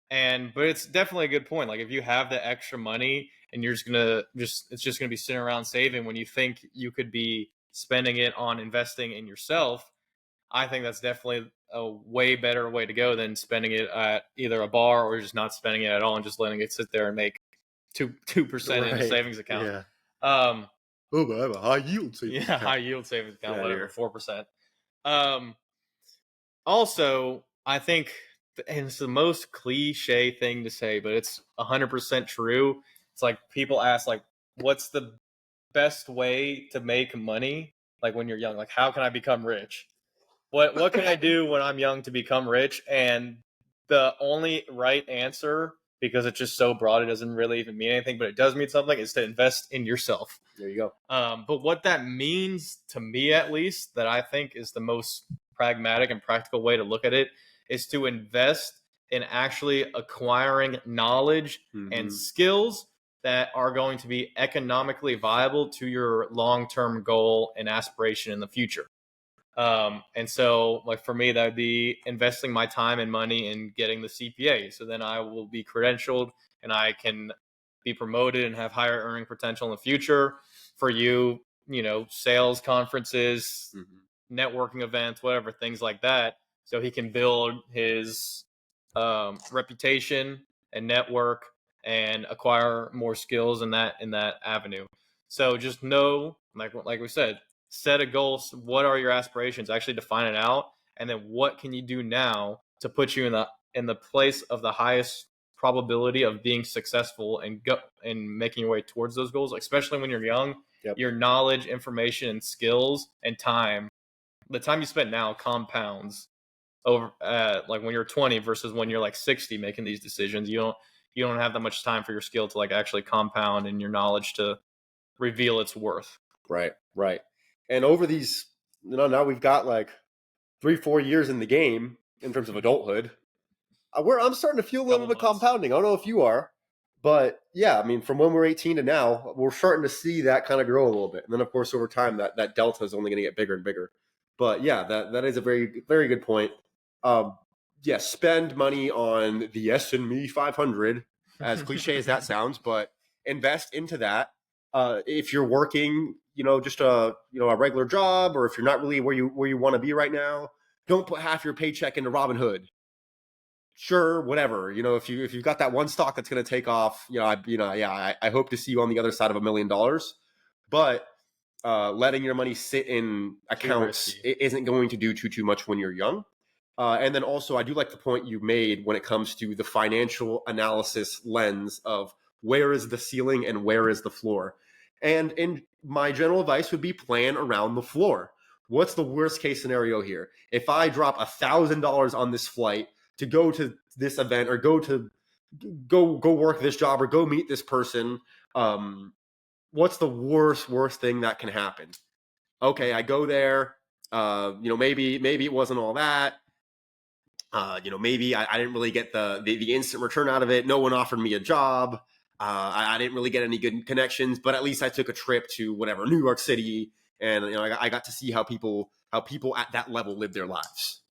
But it's definitely a good point. Like if you have the extra money and you're it's just gonna be sitting around saving when you think you could be spending it on investing in yourself, I think that's definitely a way better way to go than spending it at either a bar or just not spending it at all and just letting it sit there and make 2% in a savings account. Yeah. Um, Oh, but I have a high yield savings account. high yield savings account, Yeah, whatever, yeah. 4%. Also, I think, and it's the most cliche thing to say, but it's 100% true. It's like people ask, like, what's the best way to make money? Like when you're young, like how can I become rich? What can I do when I'm young to become rich? And the only right answer, because it's just so broad, it doesn't really even mean anything, but it does mean something, is to invest in yourself. There you go. But what that means to me, at least, that I think is the most pragmatic and practical way to look at it, is to invest in actually acquiring knowledge and skills that are going to be economically viable to your long-term goal and aspiration in the future. And so, like for me, that would be investing my time and money in getting the CPA. So then I will be credentialed and I can be promoted and have higher earning potential in the future. For you, sales conferences, networking events, whatever, things like that. So he can build his reputation and network and acquire more skills in that avenue. So just know, like we said, set a goal. What are your aspirations? Actually define it out, and then what can you do now to put you in the place of the highest probability of being successful and making your way towards those goals, especially when you're young. Yep. Your knowledge, information, and skills and time, the time you spend now compounds over like when you're 20 versus when you're like 60 making these decisions. You don't have that much time for your skill to like actually compound and your knowledge to reveal its worth. Right. And over these, now we've got like 3-4 years in the game in terms of adulthood. I'm starting to feel a little bit of compounding. I don't know if you are, but yeah, I mean, from when we're 18 to now, we're starting to see that kind of grow a little bit. And then, of course, over time, that delta is only going to get bigger and bigger. But yeah, that is a very, very good point. Yeah, spend money on the S&P 500, as cliche as that sounds, but invest into that. If you're working, just a regular job, or if you're not really where you want to be right now, don't put half your paycheck into Robinhood. Sure, whatever. If you've got that one stock that's going to take off, I hope to see you on the other side of $1 million. But letting your money sit in accounts isn't going to do too much when you're young. And then also, I do like the point you made when it comes to the financial analysis lens of where is the ceiling and where is the floor. And my general advice would be plan around the floor. What's the worst case scenario here? If I drop $1,000 on this flight to go to this event or go work this job or go meet this person, what's the worst thing that can happen? Okay, I go there. Maybe it wasn't all that. Maybe I didn't really get the instant return out of it. No one offered me a job. I didn't really get any good connections, but at least I took a trip to whatever, New York City, and I got to see how people at that level live their lives.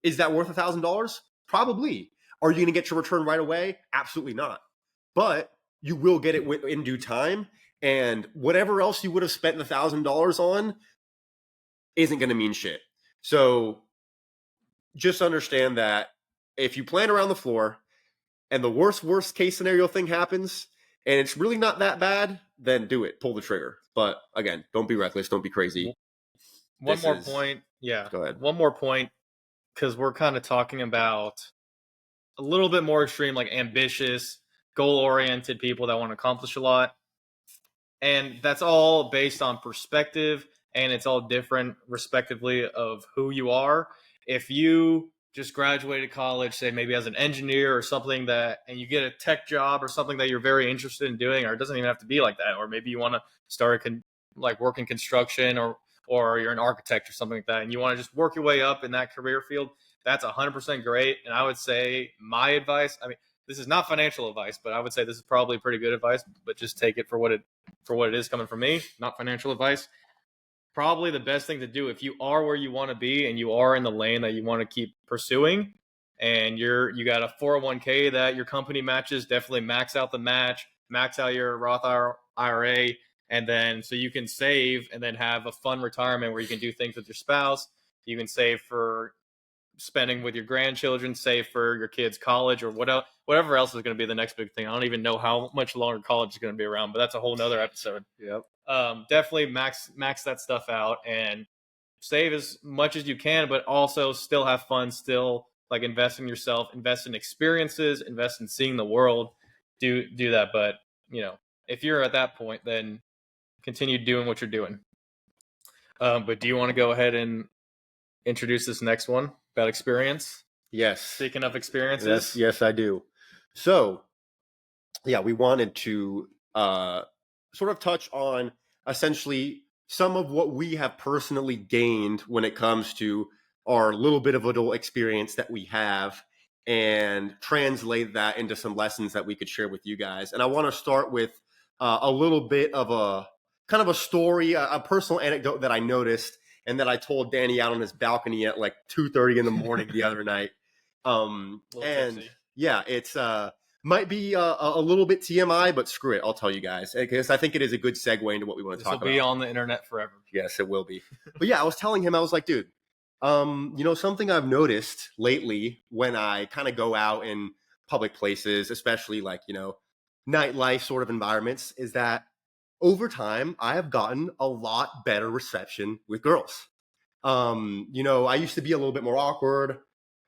Is that worth $1,000? Probably. Are you going to get your return right away? Absolutely not. But you will get it in due time, and whatever else you would have spent the $1,000 on isn't going to mean shit. So just understand that if you plan around the floor and the worst case scenario thing happens and it's really not that bad, then do it. Pull the trigger. But again, don't be reckless. Don't be crazy. One more point. Yeah. Go ahead. One more point, because we're kind of talking about a little bit more extreme, like ambitious, goal-oriented people that want to accomplish a lot. And that's all based on perspective, and it's all different respectively of who you are. If you just graduated college, say maybe as an engineer or something and you get a tech job or something that you're very interested in doing, or it doesn't even have to be like that. Or maybe you want to start like work in construction, or you're an architect or something like that, and you want to just work your way up in that career field. That's 100% great. And I would say my advice, I mean, this is not financial advice, but I would say this is probably pretty good advice, but just take it for what it is coming from me, not financial advice. Probably the best thing to do if you are where you want to be and you are in the lane that you want to keep pursuing, and you got a 401k that your company matches, definitely max out the match, max out your Roth IRA, and then so you can save and then have a fun retirement where you can do things with your spouse. You can save for spending with your grandchildren, save for your kids' college, or whatever else is going to be the next big thing. I don't even know how much longer college is going to be around, but that's a whole nother episode. Yep. Definitely max that stuff out and save as much as you can, but also still have fun, still like invest in yourself, invest in experiences, invest in seeing the world, do that. But if you're at that point, then continue doing what you're doing. But do you want to go ahead and introduce this next one about experience? Yes. Speaking of experiences. Yes, I do. So, yeah, we wanted to sort of touch on essentially some of what we have personally gained when it comes to our little bit of adult experience that we have, and translate that into some lessons that we could share with you guys. And I want to start with a little bit of a kind of a story, a personal anecdote that I noticed and that I told Danny out on his balcony at like 2:30 in the morning the other night. And tipsy. Yeah, it's might be a little bit TMI, but screw it, I'll tell you guys, because I think it is a good segue into what we want to talk about. This will be on the internet forever. Yes, it will be. But yeah, I was telling him, I was like, dude, something I've noticed lately when I kind of go out in public places, especially like, nightlife sort of environments, is that over time, I have gotten a lot better reception with girls. I used to be a little bit more awkward.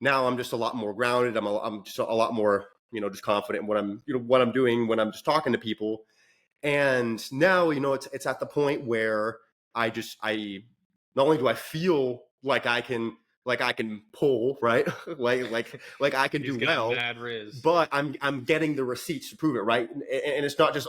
Now I'm just a lot more grounded. I'm just a lot more, just confident in what I'm doing when I'm just talking to people. And now, it's at the point where I not only do I feel like I can pull, right? like I can do well, but I'm getting the receipts to prove it, right? And it's not just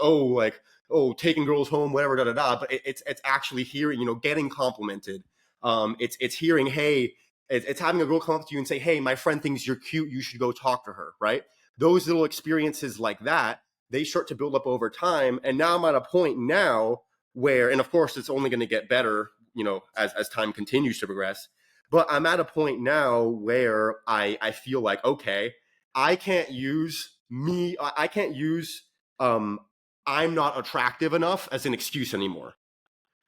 taking girls home, whatever, but it's actually hearing, getting complimented. It's hearing, hey, it's having a girl come up to you and say, hey, my friend thinks you're cute, you should go talk to her, right? Those little experiences like that, they start to build up over time. And now I'm at a point now where, and of course it's only going to get better, as time continues to progress, but I'm at a point now where I feel like, okay, I can't use I'm not attractive enough as an excuse anymore.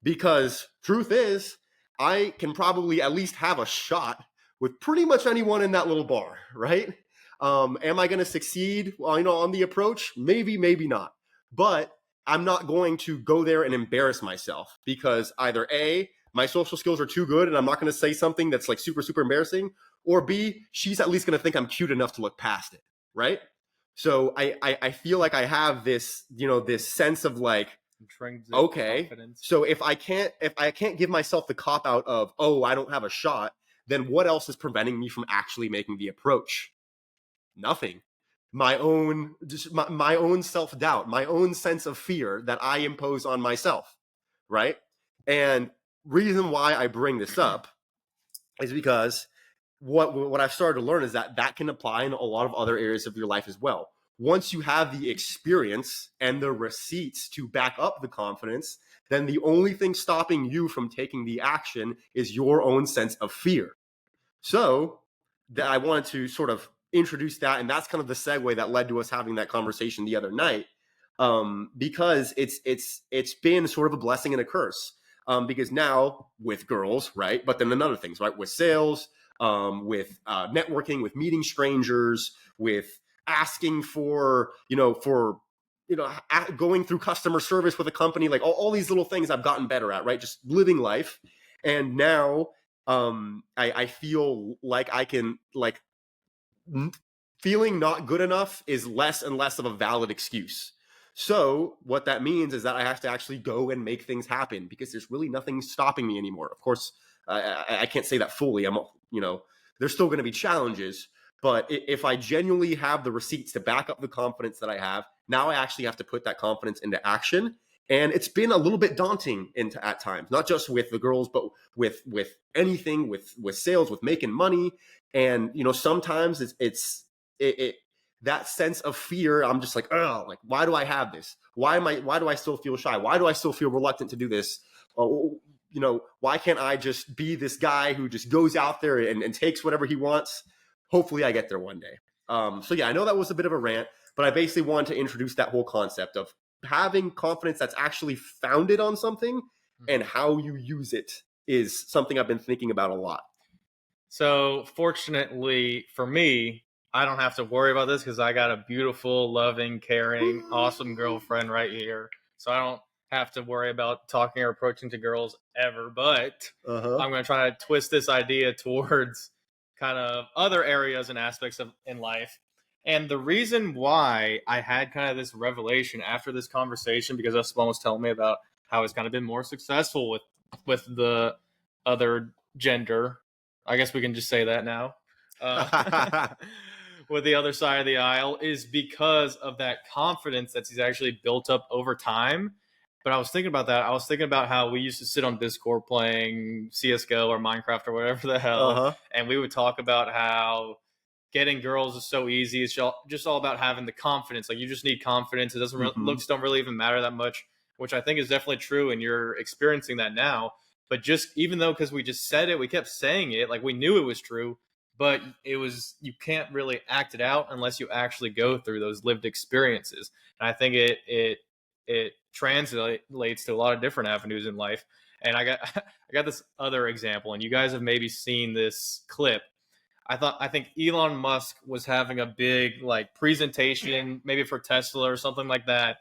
Because truth is, I can probably at least have a shot with pretty much anyone in that little bar, right? Am I going to succeed, on the approach? Maybe, maybe not. But I'm not going to go there and embarrass myself, because either A, my social skills are too good and I'm not going to say something that's like super, super embarrassing, or B, she's at least going to think I'm cute enough to look past it, right? So I feel like I have this, this sense of like, okay, confidence. So if I can't give myself the cop out of, oh, I don't have a shot, then what else is preventing me from actually making the approach? Nothing. My own self-doubt, my own sense of fear that I impose on myself, right? And reason why I bring this up is because what I've started to learn is that can apply in a lot of other areas of your life as well. Once you have the experience and the receipts to back up the confidence, then the only thing stopping you from taking the action is your own sense of fear. So that I wanted to sort of introduce that, and that's kind of the segue that led to us having that conversation the other night, because it's been sort of a blessing and a curse, because now with girls, right, but then another things, right, with sales, with networking, with meeting strangers, with asking for going through customer service with a company, like all these little things I've gotten better at, right, just living life. And now I feel like I can, like, feeling not good enough is less and less of a valid excuse. So what that means is that I have to actually go and make things happen, because there's really nothing stopping me anymore. Of course, I can't say that fully. I'm, There's still going to be challenges, but if I genuinely have the receipts to back up the confidence that I have, now I actually have to put that confidence into action. And it's been a little bit daunting at times, not just with the girls, but with anything, with sales, with making money. And sometimes it that sense of fear. I'm just like, oh, like, why do I have this? Why do I still feel shy? Why do I still feel reluctant to do this? Why can't I just be this guy who just goes out there and takes whatever he wants? Hopefully I get there one day. So yeah, I know that was a bit of a rant, but I basically wanted to introduce that whole concept of having confidence that's actually founded on something, and how you use it is something I've been thinking about a lot. So fortunately for me, I don't have to worry about this because I got a beautiful, loving, caring, awesome girlfriend right here. So I don't have to worry about talking or approaching to girls ever. But I'm going to try to twist this idea towards kind of other areas and aspects of in life. And the reason why I had kind of this revelation after this conversation, because Esteban was telling me about how he's kind of been more successful with the other gender. I guess we can just say that now. With the other side of the aisle, is because of that confidence that he's actually built up over time. But I was thinking about that. I was thinking about how we used to sit on Discord playing CSGO or Minecraft or whatever the hell, and we would talk about how getting girls is so easy. It's just all about having the confidence. Like, you just need confidence. It doesn't looks don't really even matter that much, which I think is definitely true, and you're experiencing that now. But just even though, because we just said it, we kept saying it, like we knew it was true, but you can't really act it out unless you actually go through those lived experiences. And I think it translates to a lot of different avenues in life. And I got this other example, and you guys have maybe seen this clip. I think Elon Musk was having a big like presentation, maybe for Tesla or something like that,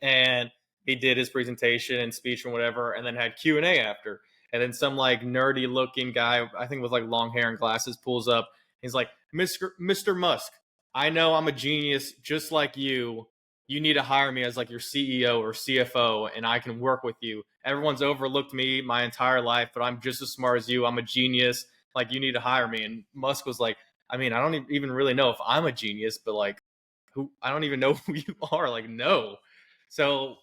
and he did his presentation and speech and whatever, and then had Q&A after. And then some like nerdy looking guy, I think with like long hair and glasses, pulls up. He's like, Mr. Musk, I know I'm a genius just like you. You need to hire me as like your CEO or CFO, and I can work with you. Everyone's overlooked me my entire life, but I'm just as smart as you. I'm a genius. Like, you need to hire me. And Musk was like, I mean, I don't even really know if I'm a genius, but like, I don't even know who you are. Like, no. So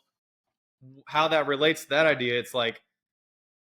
how that relates to that idea, it's like,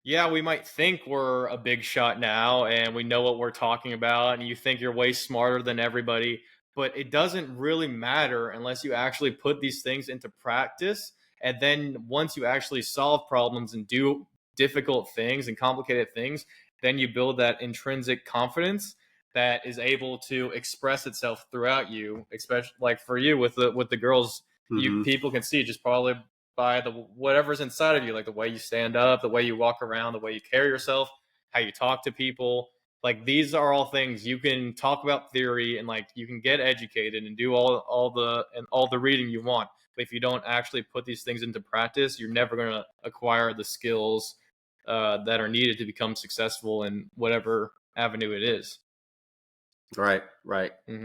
yeah, we might think we're a big shot now and we know what we're talking about, and you think you're way smarter than everybody, but it doesn't really matter unless you actually put these things into practice. And then once you actually solve problems and do difficult things and complicated things, then you build that intrinsic confidence that is able to express itself throughout you, especially like for you with the girls. You people can see just probably by the whatever's inside of you, like the way you stand up, the way you walk around, the way you carry yourself, how you talk to people. Like, these are all things you can talk about theory, and like you can get educated and do all the reading you want. But if you don't actually put these things into practice, you're never going to acquire the skills that are needed to become successful in whatever avenue it is. Right.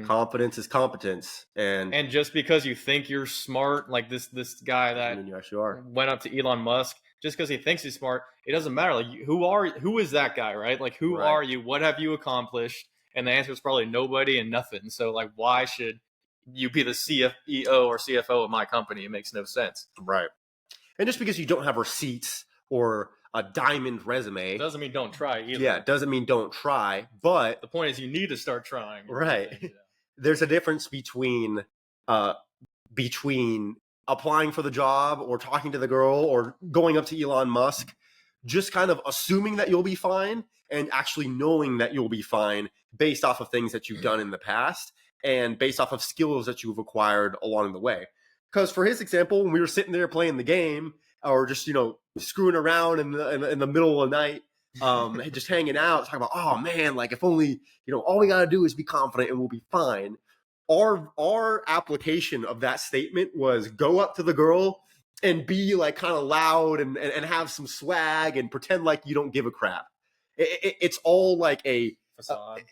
Competence is competence, and just because you think you're smart, like this guy that you actually are. went up to Elon Musk, just because he thinks he's smart, it doesn't matter. Like, who is that guy, right? Like, who are you? What have you accomplished? And the answer is probably nobody and nothing. So like, why should you be the CEO or CFO of my company? It makes no sense. Right. And just because you don't have receipts or a diamond resume doesn't mean don't try either. Yeah, it doesn't mean don't try, but the point is you need to start trying. Right. There's a difference between applying for the job or talking to the girl or going up to Elon Musk, just kind of assuming that you'll be fine, and actually knowing that you'll be fine based off of things that you've done in the past and based off of skills that you've acquired along the way. Because for his example, when we were sitting there playing the game, or just screwing around in the middle of the night, just hanging out, talking about, oh man, like if only all we gotta do is be confident and we'll be fine. Our application of that statement was go up to the girl and be like kind of loud and have some swag and pretend like you don't give a crap. It's all like a facade.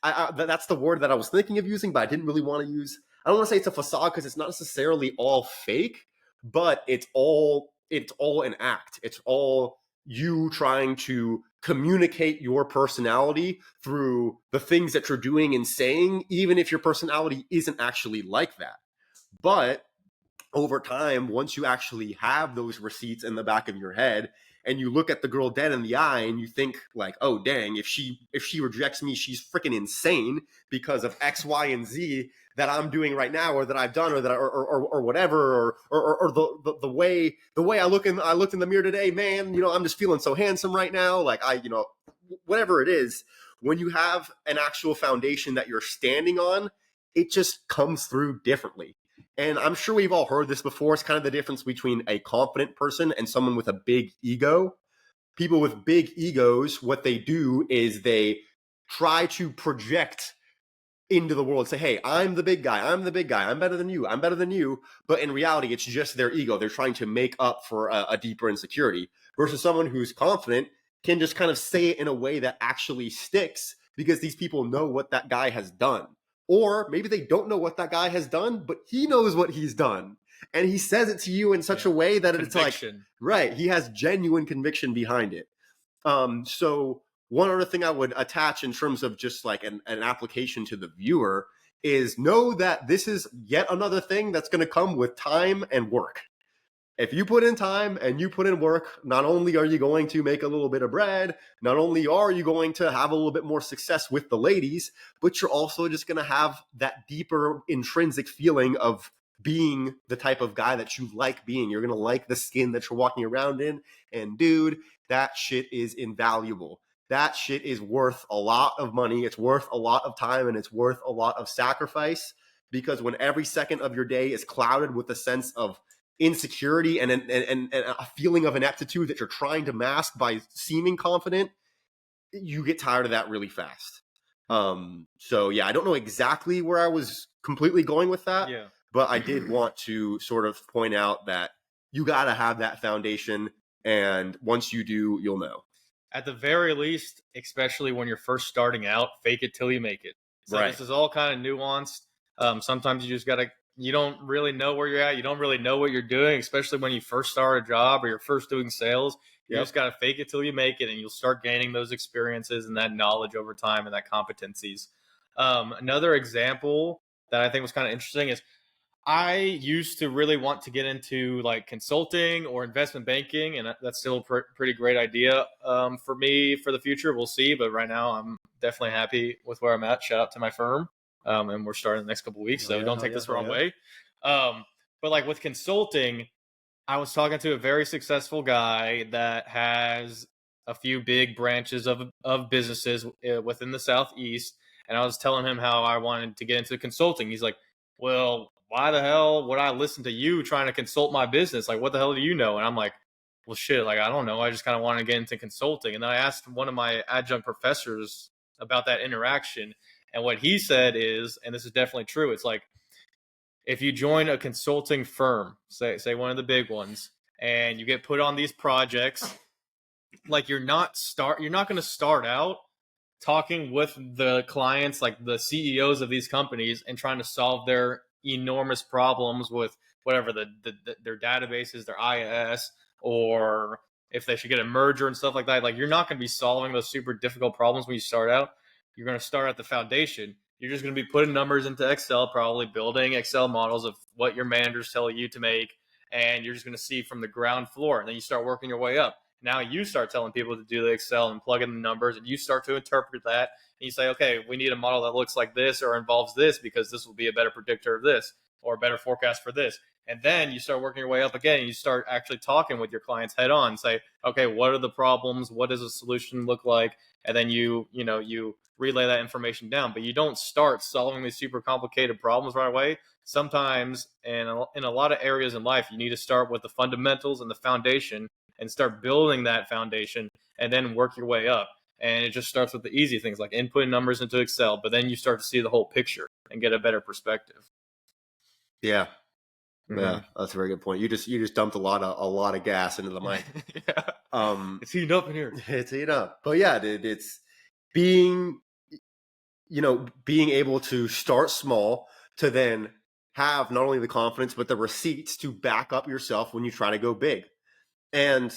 That's the word that I was thinking of using, but I didn't really want to use. I don't want to say it's a facade because it's not necessarily all fake, but it's all an act. It's all you trying to communicate your personality through the things that you're doing and saying, even if your personality isn't actually like that. But over time, once you actually have those receipts in the back of your head and you look at the girl dead in the eye and you think like, oh dang, if she rejects me, she's freaking insane because of X, Y, and Z that I'm doing right now, or that I've done, or that or whatever, or the way I looked in the mirror today, man, I'm just feeling so handsome right now, like whatever it is. When you have an actual foundation that you're standing on, it just comes through differently. And I'm sure we've all heard this before. It's kind of the difference between a confident person and someone with a big ego. People with big egos, what they do is they try to project into the world, say, hey, I'm the big guy, I'm better than you. But in reality, it's just their ego. They're trying to make up for a deeper insecurity. Versus someone who's confident can just kind of say it in a way that actually sticks, because these people know what that guy has done. Or maybe they don't know what that guy has done, but he knows what he's done. And he says it to you in such a way that it's like, right, he has genuine conviction behind it. So one other thing I would attach in terms of just like an application to the viewer is know that this is yet another thing that's going to come with time and work. If you put in time and you put in work, not only are you going to make a little bit of bread, not only are you going to have a little bit more success with the ladies, but you're also just going to have that deeper intrinsic feeling of being the type of guy that you like being. You're going to like the skin that you're walking around in. And dude, that shit is invaluable. That shit is worth a lot of money. It's worth a lot of time, and it's worth a lot of sacrifice, because when every second of your day is clouded with a sense of insecurity and a feeling of ineptitude that you're trying to mask by seeming confident, you get tired of that really fast. So yeah, I don't know exactly where I was completely going with that, but I did want to sort of point out that you got to have that foundation, and once you do, you'll know. At the very least, especially when you're first starting out, fake it till you make it. So This is all kind of nuanced. Sometimes you just gotta, you don't really know where you're at. You don't really know what you're doing, especially when you first start a job or you're first doing sales. You just got to fake it till you make it, and you'll start gaining those experiences and that knowledge over time and that competencies. Another example that I think was kind of interesting is I used to really want to get into like consulting or investment banking, and that's still a pretty great idea for me for the future. We'll see, but right now I'm definitely happy with where I'm at. Shout out to my firm, and we're starting the next couple of weeks, so don't take this the wrong way. But like with consulting, I was talking to a very successful guy that has a few big branches of businesses within the Southeast, and I was telling him how I wanted to get into consulting. He's like, well, why the hell would I listen to you trying to consult my business? Like, what the hell do you know? And I'm like, well, shit, like, I don't know. I just kind of want to get into consulting. And then I asked one of my adjunct professors about that interaction. And what he said is, and this is definitely true, it's like, if you join a consulting firm, say one of the big ones, and you get put on these projects, like you're not going to start out talking with the clients, like the CEOs of these companies, and trying to solve their enormous problems with whatever their databases, their IS, or if they should get a merger and stuff like that. Like, you're not going to be solving those super difficult problems when you start out. You're going to start at the foundation. You're just going to be putting numbers into Excel, probably building Excel models of what your managers tell you to make, and you're just going to see from the ground floor, and then you start working your way up. Now you start telling people to do the Excel and plug in the numbers, and you start to interpret that. And you say, okay, we need a model that looks like this or involves this because this will be a better predictor of this or a better forecast for this. And then you start working your way up again, and you start actually talking with your clients head on. Say, okay, what are the problems? What does a solution look like? And then you relay that information down. But you don't start solving these super complicated problems right away. Sometimes, in a lot of areas in life, you need to start with the fundamentals and the foundation and start building that foundation and then work your way up. And it just starts with the easy things like inputting numbers into Excel, but then you start to see the whole picture and get a better perspective. Yeah. Yeah, that's a very good point. You just dumped a lot of gas into the mic. It's heating up in here. It's heating up. But yeah, dude, it's being able to start small to then have not only the confidence but the receipts to back up yourself when you try to go big. And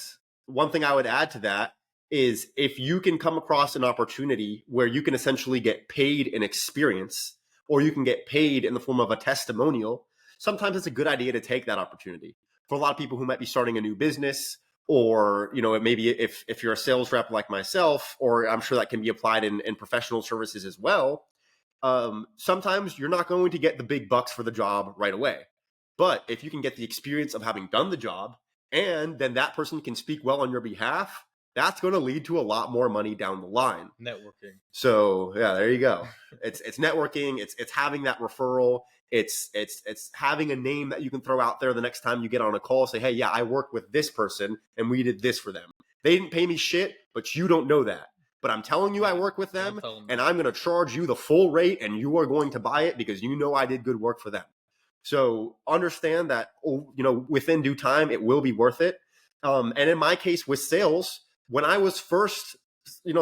one thing I would add to that is if you can come across an opportunity where you can essentially get paid in experience, or you can get paid in the form of a testimonial, sometimes it's a good idea to take that opportunity. For a lot of people who might be starting a new business, or maybe if you're a sales rep like myself, or I'm sure that can be applied in professional services as well. Sometimes you're not going to get the big bucks for the job right away, but if you can get the experience of having done the job, and then that person can speak well on your behalf, that's going to lead to a lot more money down the line. Networking. So yeah, there you go. It's networking. It's having that referral. It's having a name that you can throw out there the next time you get on a call. Say, hey, yeah, I worked with this person and we did this for them. They didn't pay me shit, but you don't know that. But I'm telling you, I work with them, and I'm going to charge you the full rate, and you are going to buy it because you know I did good work for them. So understand that, within due time, it will be worth it. And in my case with sales, when I was first,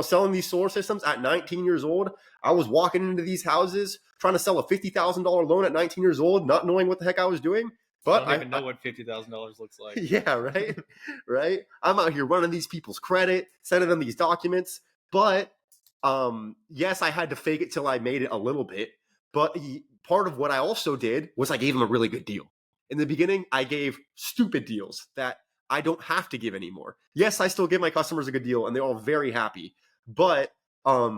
selling these solar systems at 19 years old, I was walking into these houses trying to sell a $50,000 loan at 19 years old, not knowing what the heck I was doing. But I don't even know what $50,000 looks like. Yeah, right. Right. I'm out here running these people's credit, sending them these documents. But yes, I had to fake it till I made it a little bit. But part of what I also did was I gave them a really good deal. In the beginning, I gave stupid deals that I don't have to give anymore. Yes, I still give my customers a good deal, and they're all very happy. But I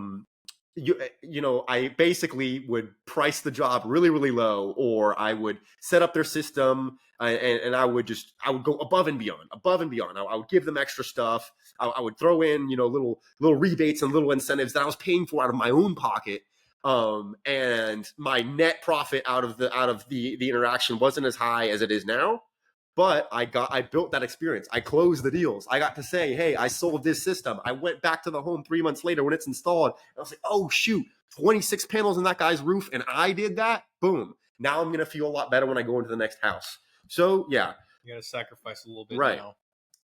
basically would price the job really, really low, or I would set up their system, and I would go above and beyond. I would give them extra stuff. I would throw in, little rebates and little incentives that I was paying for out of my own pocket. And my net profit out of the interaction wasn't as high as it is now. But I built that experience. I closed the deals. I got to say, hey, I sold this system. I went back to the home 3 months later when it's installed. And I was like, oh, shoot, 26 panels on that guy's roof, and I did that? Boom. Now I'm going to feel a lot better when I go into the next house. So, yeah. You got to sacrifice a little bit now.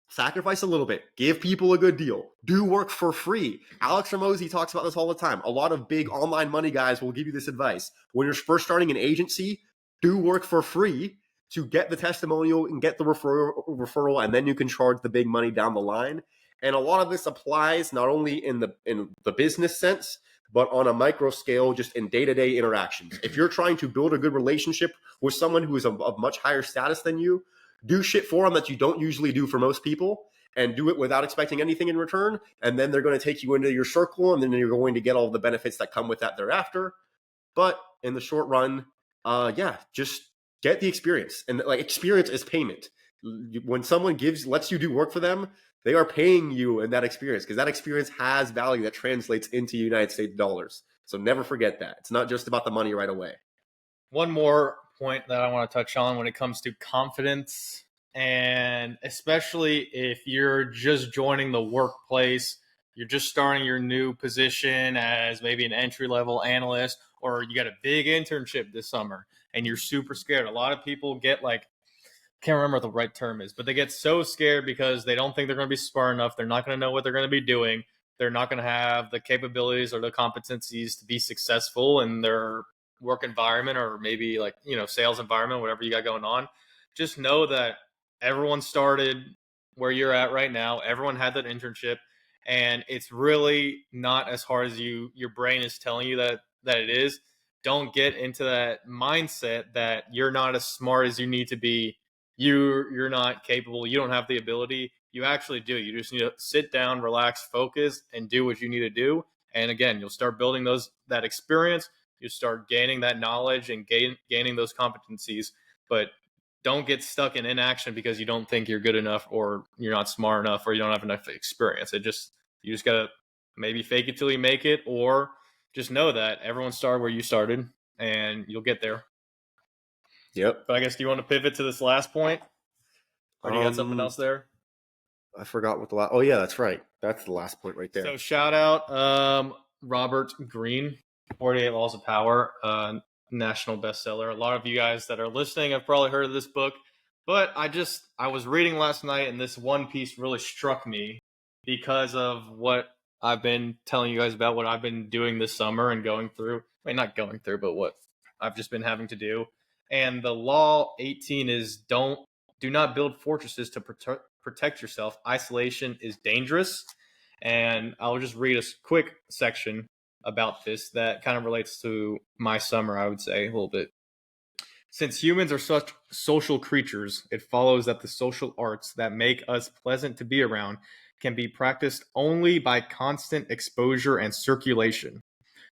Sacrifice a little bit. Give people a good deal. Do work for free. Alex Ramosi talks about this all the time. A lot of big online money guys will give you this advice. When you're first starting an agency, do work for free to get the testimonial and get the referral, and then you can charge the big money down the line. And a lot of this applies not only in the business sense, but on a micro scale, just in day-to-day interactions. If you're trying to build a good relationship with someone who is of much higher status than you, do shit for them that you don't usually do for most people, and do it without expecting anything in return. And then they're going to take you into your circle, and then you're going to get all the benefits that come with that thereafter. But in the short run, just get the experience. And experience is payment. When someone lets you do work for them, they are paying you in that experience, because that experience has value that translates into United States dollars. So never forget that. It's not just about the money right away. One more point that I want to touch on when it comes to confidence, and especially if you're just joining the workplace, you're just starting your new position as maybe an entry-level analyst, or you got a big internship this summer and you're super scared. A lot of people get can't remember what the right term is, but they get so scared because they don't think they're going to be smart enough. They're not going to know what they're going to be doing. They're not going to have the capabilities or the competencies to be successful in their work environment, or maybe sales environment, whatever you got going on. Just know that everyone started where you're at right now. Everyone had that internship, and it's really not as hard as your brain is telling you that it is. Don't get into that mindset that you're not as smart as you need to be. You're not capable. You don't have the ability. You actually do. You just need to sit down, relax, focus, and do what you need to do. And again, you'll start building that experience. You start gaining that knowledge and gaining those competencies. But don't get stuck in inaction because you don't think you're good enough, or you're not smart enough, or you don't have enough experience. You just gotta maybe fake it till you make it, or just know that everyone started where you started, and you'll get there. Yep. But I guess, do you want to pivot to this last point? Or do you got something else there? I forgot what the last... Oh, yeah, that's right. That's the last point right there. So shout out Robert Greene, 48 Laws of Power, national bestseller. A lot of you guys that are listening have probably heard of this book. But I was reading last night, and this one piece really struck me because of what I've been telling you guys about, what I've been doing this summer and going through. I mean, not going through, but what I've just been having to do. And the law 18 is do not build fortresses to protect yourself. Isolation is dangerous. And I'll just read a quick section about this that kind of relates to my summer, I would say, a little bit. Since humans are such social creatures, it follows that the social arts that make us pleasant to be around can be practiced only by constant exposure and circulation.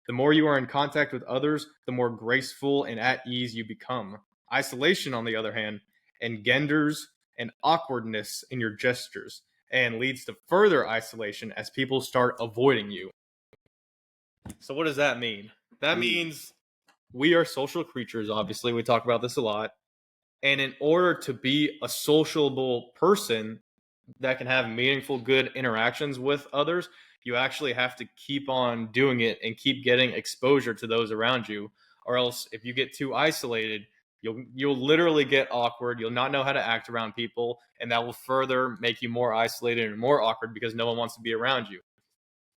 The more you are in contact with others, the more graceful and at ease you become. Isolation, on the other hand, engenders an awkwardness in your gestures and leads to further isolation as people start avoiding you. So what does that mean? That means we are social creatures, obviously. We talk about this a lot. And in order to be a sociable person that can have meaningful, good interactions with others, you actually have to keep on doing it and keep getting exposure to those around you. Or else, if you get too isolated, you'll literally get awkward. You'll not know how to act around people, and that will further make you more isolated and more awkward because no one wants to be around you.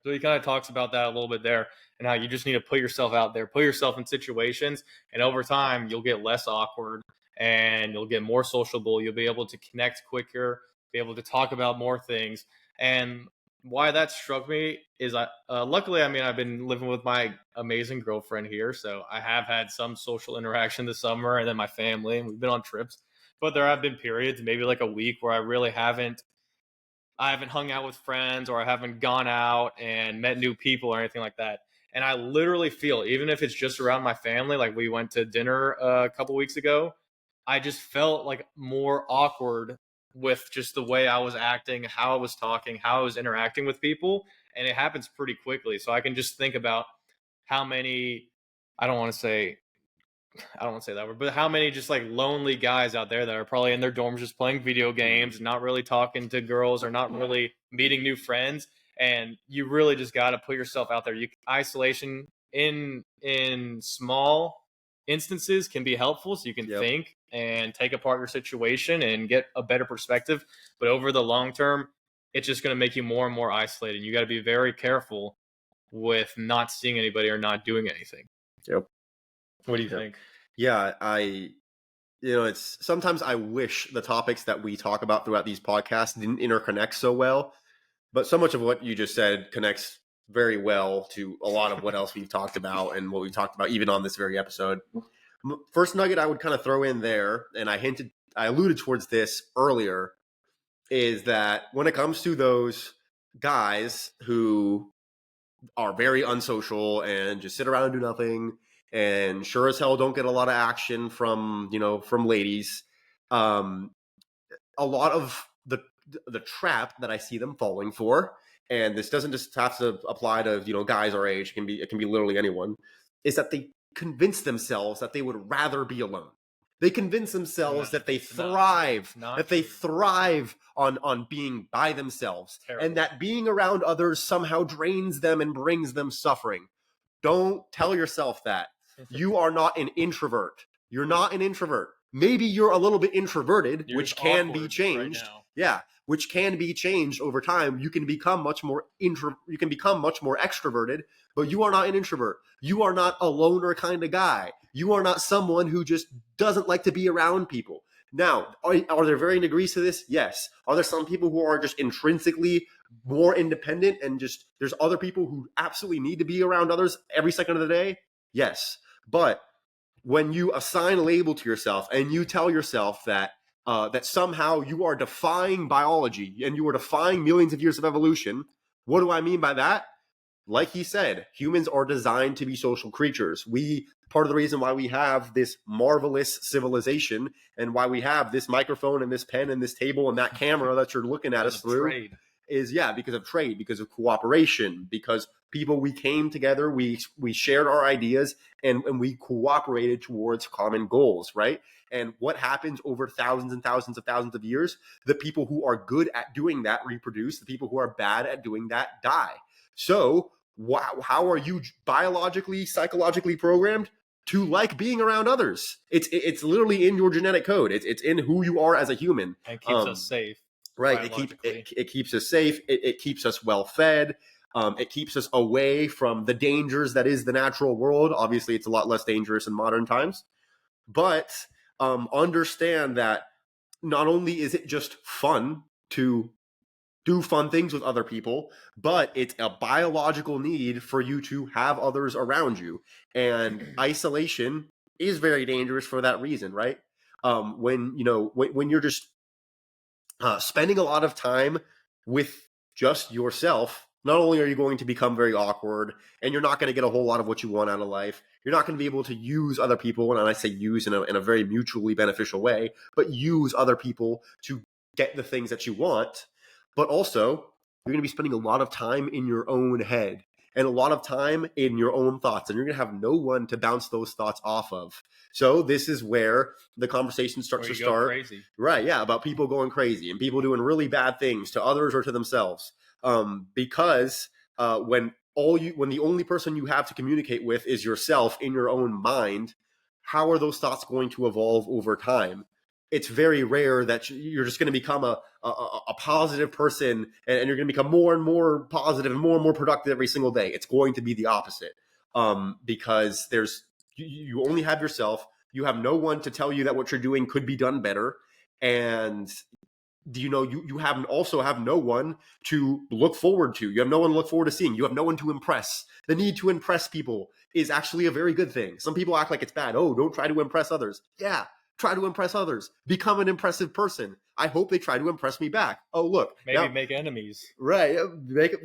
So he kind of talks about that a little bit there, and how you just need to put yourself out there, put yourself in situations, and over time you'll get less awkward and you'll get more sociable. You'll be able to connect quicker, be able to talk about more things. And why that struck me is luckily, I mean, I've been living with my amazing girlfriend here, so I have had some social interaction this summer, and then my family, and we've been on trips. But there have been periods, maybe like a week, where I haven't hung out with friends, or I haven't gone out and met new people or anything like that. And I literally feel, even if it's just around my family, like we went to dinner a couple weeks ago, I just felt like more awkward with just the way I was acting, how I was talking, how I was interacting with people. And it happens pretty quickly. So I can just think about how many, I don't want to say that word, but how many just like lonely guys out there that are probably in their dorms just playing video games, not really talking to girls or not really meeting new friends. And you really just got to put yourself out there. Isolation in small instances can be helpful, so you can think and take apart your situation and get a better perspective. But over the long term, it's just going to make you more and more isolated. You got to be very careful with not seeing anybody or not doing anything. Yep. What do you think? Yeah, it's sometimes I wish the topics that we talk about throughout these podcasts didn't interconnect so well, but so much of what you just said connects very well to a lot of what else we've talked about and what we've talked about even on this very episode. First nugget I would kind of throw in there, and I alluded towards this earlier, is that when it comes to those guys who are very unsocial and just sit around and do nothing, and sure as hell don't get a lot of action from ladies, a lot of the trap that I see them falling for, and this doesn't just have to apply to guys our age, it can be literally anyone, is that they convince themselves that they would rather be alone. They convince themselves that they thrive, on being by themselves. Terrible. And that being around others somehow drains them and brings them suffering. Don't tell yourself that. You are not an introvert. You're not an introvert. Maybe you're a little bit introverted, which can be changed. Right, yeah, which can be changed over time. You can become much more extroverted, but you are not an introvert. You are not a loner kind of guy. You are not someone who just doesn't like to be around people. Now, are there varying degrees to this? Yes. Are there some people who are just intrinsically more independent, and just there's other people who absolutely need to be around others every second of the day? Yes. But when you assign a label to yourself and you tell yourself that somehow you are defying biology and you are defying millions of years of evolution, what do I mean by that? Like he said, humans are designed to be social creatures. Part of the reason why we have this marvelous civilization and why we have this microphone and this pen and this table and that camera that you're looking at us through is because of trade, because of cooperation, because we came together, we shared our ideas, and we cooperated towards common goals, right? And what happens over thousands and thousands of years? The people who are good at doing that reproduce. The people who are bad at doing that die. So how are you biologically, psychologically programmed to like being around others? It's literally in your genetic code. It's in who you are as a human. It keeps us safe. Right. It keeps us safe. It keeps us well fed. It keeps us away from the dangers that is the natural world. Obviously, it's a lot less dangerous in modern times. But understand that not only is it just fun to do fun things with other people, but it's a biological need for you to have others around you. And isolation is very dangerous for that reason, right? When you're just spending a lot of time with just yourself, not only are you going to become very awkward and you're not going to get a whole lot of what you want out of life, you're not going to be able to use other people. And I say use in a very mutually beneficial way, but use other people to get the things that you want. But also, you're going to be spending a lot of time in your own head and a lot of time in your own thoughts, and you're going to have no one to bounce those thoughts off of. So this is where the conversation starts to start. Crazy. Right, yeah, about people going crazy and people doing really bad things to others or to themselves. Because when the only person you have to communicate with is yourself in your own mind, how are those thoughts going to evolve over time? It's very rare that you're just going to become a positive person and you're going to become more and more positive and more productive every single day. It's going to be the opposite, because you only have yourself. You have no one to tell you that what you're doing could be done better, and you have no one to look forward to. You have no one to look forward to seeing. You have no one to impress. The need to impress people is actually a very good thing. Some people act like it's bad. Oh, don't try to impress others. Yeah, try to impress others. Become an impressive person. I hope they try to impress me back. Oh, look. Maybe make enemies. Right.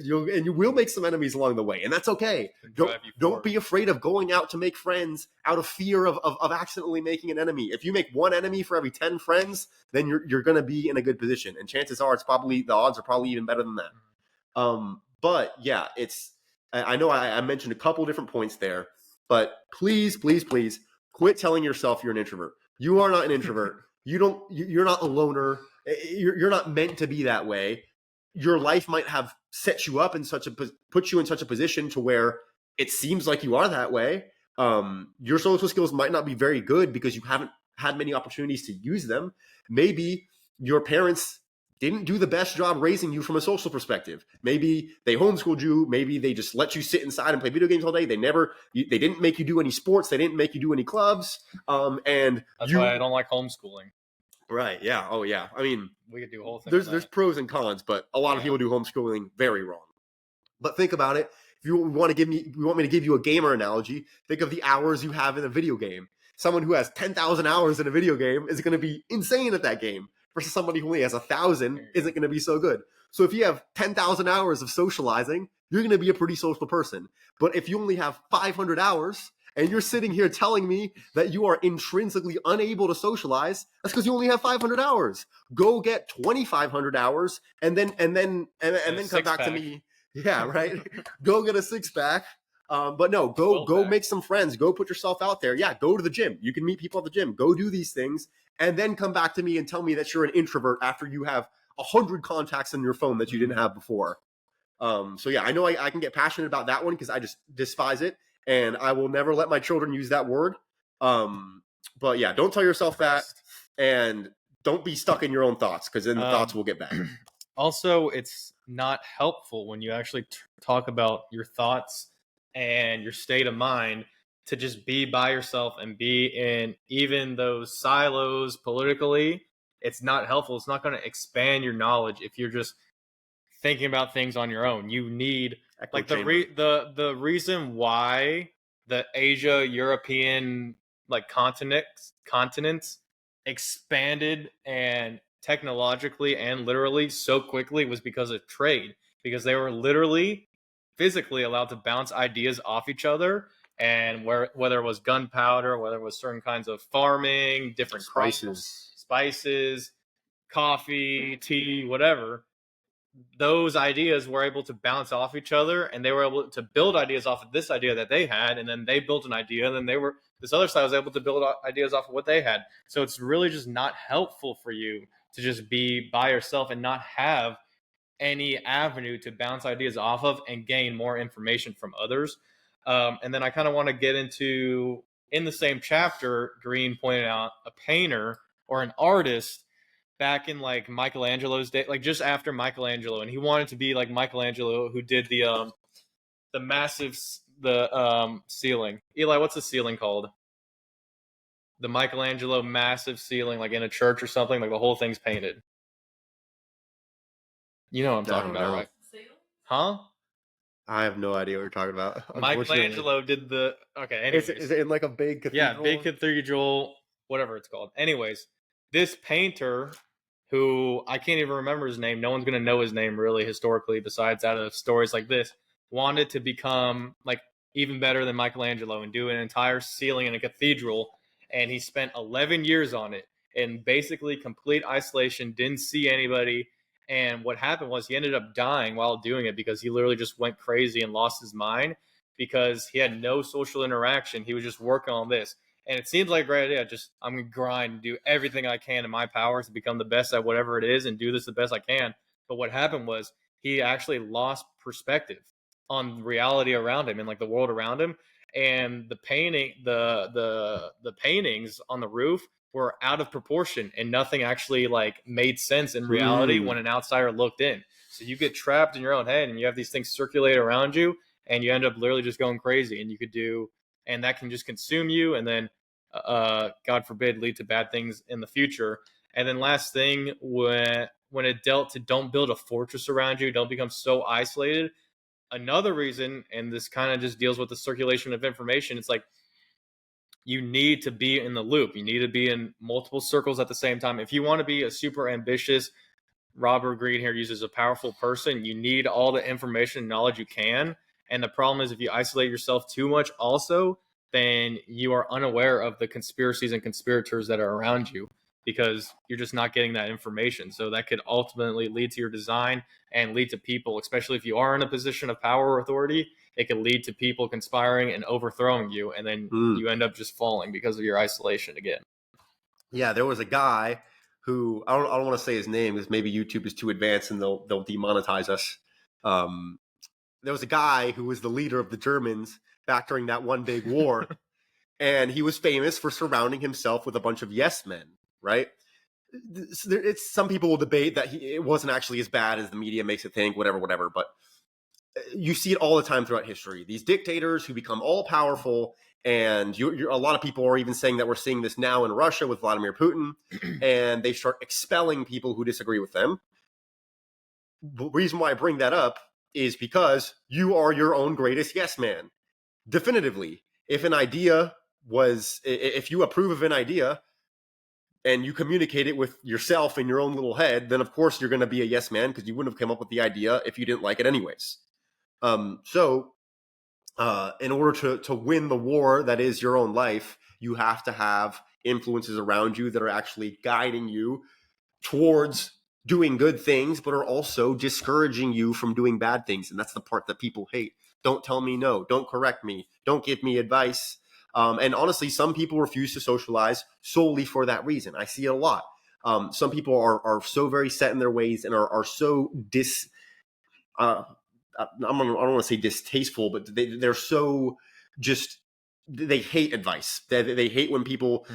You will make some enemies along the way, and that's okay. Don't be afraid of going out to make friends out of fear of accidentally making an enemy. If you make one enemy for every 10 friends, then you're going to be in a good position. And chances are the odds are probably even better than that. But yeah, I know I mentioned a couple different points there, but please quit telling yourself you're an introvert. You are not an introvert. You're not a loner. You're not meant to be that way. Your life might have set you up put you in such a position to where it seems like you are that way. Your social skills might not be very good because you haven't had many opportunities to use them. Maybe your parents didn't do the best job raising you from a social perspective. Maybe they homeschooled you. Maybe they just let you sit inside and play video games all day. They didn't make you do any sports. They didn't make you do any clubs. And that's why I don't like homeschooling. Right. Yeah. Oh, yeah. I mean, we could do a whole thing. There's pros and cons, but a lot of people do homeschooling very wrong. But think about it. If you want me to give you a gamer analogy, think of the hours you have in a video game. Someone who has 10,000 hours in a video game is going to be insane at that game, versus somebody who only has 1,000 isn't going to be so good. So if you have 10,000 hours of socializing, you're going to be a pretty social person. But if you only have 500 hours and you're sitting here telling me that you are intrinsically unable to socialize, that's because you only have 500 hours. Go get 2,500 hours and then come back to me. Yeah, right. Go get a 6-pack. But no, go make some friends. Go put yourself out there. Yeah, go to the gym. You can meet people at the gym. Go do these things, and then come back to me and tell me that you're an introvert after you have 100 contacts on your phone that you didn't have before. So yeah, I know I can get passionate about that one because I just despise it, and I will never let my children use that word. But yeah, don't tell yourself that, and don't be stuck in your own thoughts, because then the thoughts will get back. Also, it's not helpful when you actually talk about your thoughts and your state of mind to just be by yourself and be in even those silos politically. It's not helpful. It's not going to expand your knowledge if you're just thinking about things on your own. You need the reason why the Asia European continents expanded and technologically and literally so quickly was because of trade, because they were literally physically allowed to bounce ideas off each other, and whether it was gunpowder, whether it was certain kinds of farming, different spices, coffee, tea, whatever, those ideas were able to bounce off each other, and they were able to build ideas off of this idea that they had, and then they built an idea, and then this other side was able to build ideas off of what they had. So it's really just not helpful for you to just be by yourself and not have any avenue to bounce ideas off of and gain more information from others. And then I kind of want to get into, in the same chapter, Green pointed out a painter or an artist back in like Michelangelo's day, like just after Michelangelo, and he wanted to be like Michelangelo, who did the massive ceiling. Eli, what's the ceiling called? The Michelangelo massive ceiling, like in a church or something, like the whole thing's painted. You know what I'm I talking don't about, know. right? Huh? I have no idea what you're talking about. Unfortunately, Michelangelo did the. Okay, is anyways. it in like a big Yeah, cathedral? big cathedral, whatever it's called. Anyways, this painter, who I can't even remember his name, no one's gonna know his name really historically, besides out of stories like this, wanted to become like even better than Michelangelo and do an entire ceiling in a cathedral, and he spent 11 years on it in basically complete isolation, didn't see anybody. And what happened was he ended up dying while doing it because he literally just went crazy and lost his mind because he had no social interaction. He was just working on this. And it seems like a great idea. Just I'm gonna grind and do everything I can in my power to become the best at whatever it is and do this the best I can. But what happened was he actually lost perspective on reality around him and like the world around him. And the paintings on the roof were out of proportion and nothing actually like made sense in reality Hmm. when an outsider looked in. So you get trapped in your own head and you have these things circulate around you and you end up literally just going crazy and you could do and that can just consume you and then god forbid lead to bad things in the future. And then last thing, when it dealt to don't build a fortress around you, don't become so isolated. Another reason, and this kind of just deals with the circulation of information, it's like you need to be in the loop, you need to be in multiple circles at the same time if you want to be a super ambitious Robert Greene here uses a powerful person. You need all the information and knowledge you can. And the problem is if you isolate yourself too much also, then you are unaware of the conspiracies and conspirators that are around you because you're just not getting that information. So that could ultimately lead to your design and lead to people, especially if you are in a position of power or authority, it could lead to people conspiring and overthrowing you. And then Mm. you end up just falling because of your isolation again. Yeah, there was a guy who I don't want to say his name because maybe YouTube is too advanced and they'll demonetize us. Um, there was a guy who was the leader of the Germans back during that one big war, and he was famous for surrounding himself with a bunch of yes men. Right? It's some people will debate that it wasn't actually as bad as the media makes it think. Whatever. But you see it all the time throughout history. These dictators who become all powerful, and a lot of people are even saying that we're seeing this now in Russia with Vladimir Putin, and they start expelling people who disagree with them. The reason why I bring that up is because you are your own greatest yes man. Definitively, if you approve of an idea and you communicate it with yourself in your own little head, then of course you're going to be a yes man because you wouldn't have come up with the idea if you didn't like it anyways. So in order to win the war that is your own life, you have to have influences around you that are actually guiding you towards doing good things, but are also discouraging you from doing bad things. And that's the part that people hate. Don't tell me no. Don't correct me. Don't give me advice. And honestly, some people refuse to socialize solely for that reason. I see it a lot. Some people are so very set in their ways and are so I don't want to say distasteful, but they're so just they hate advice. They hate when people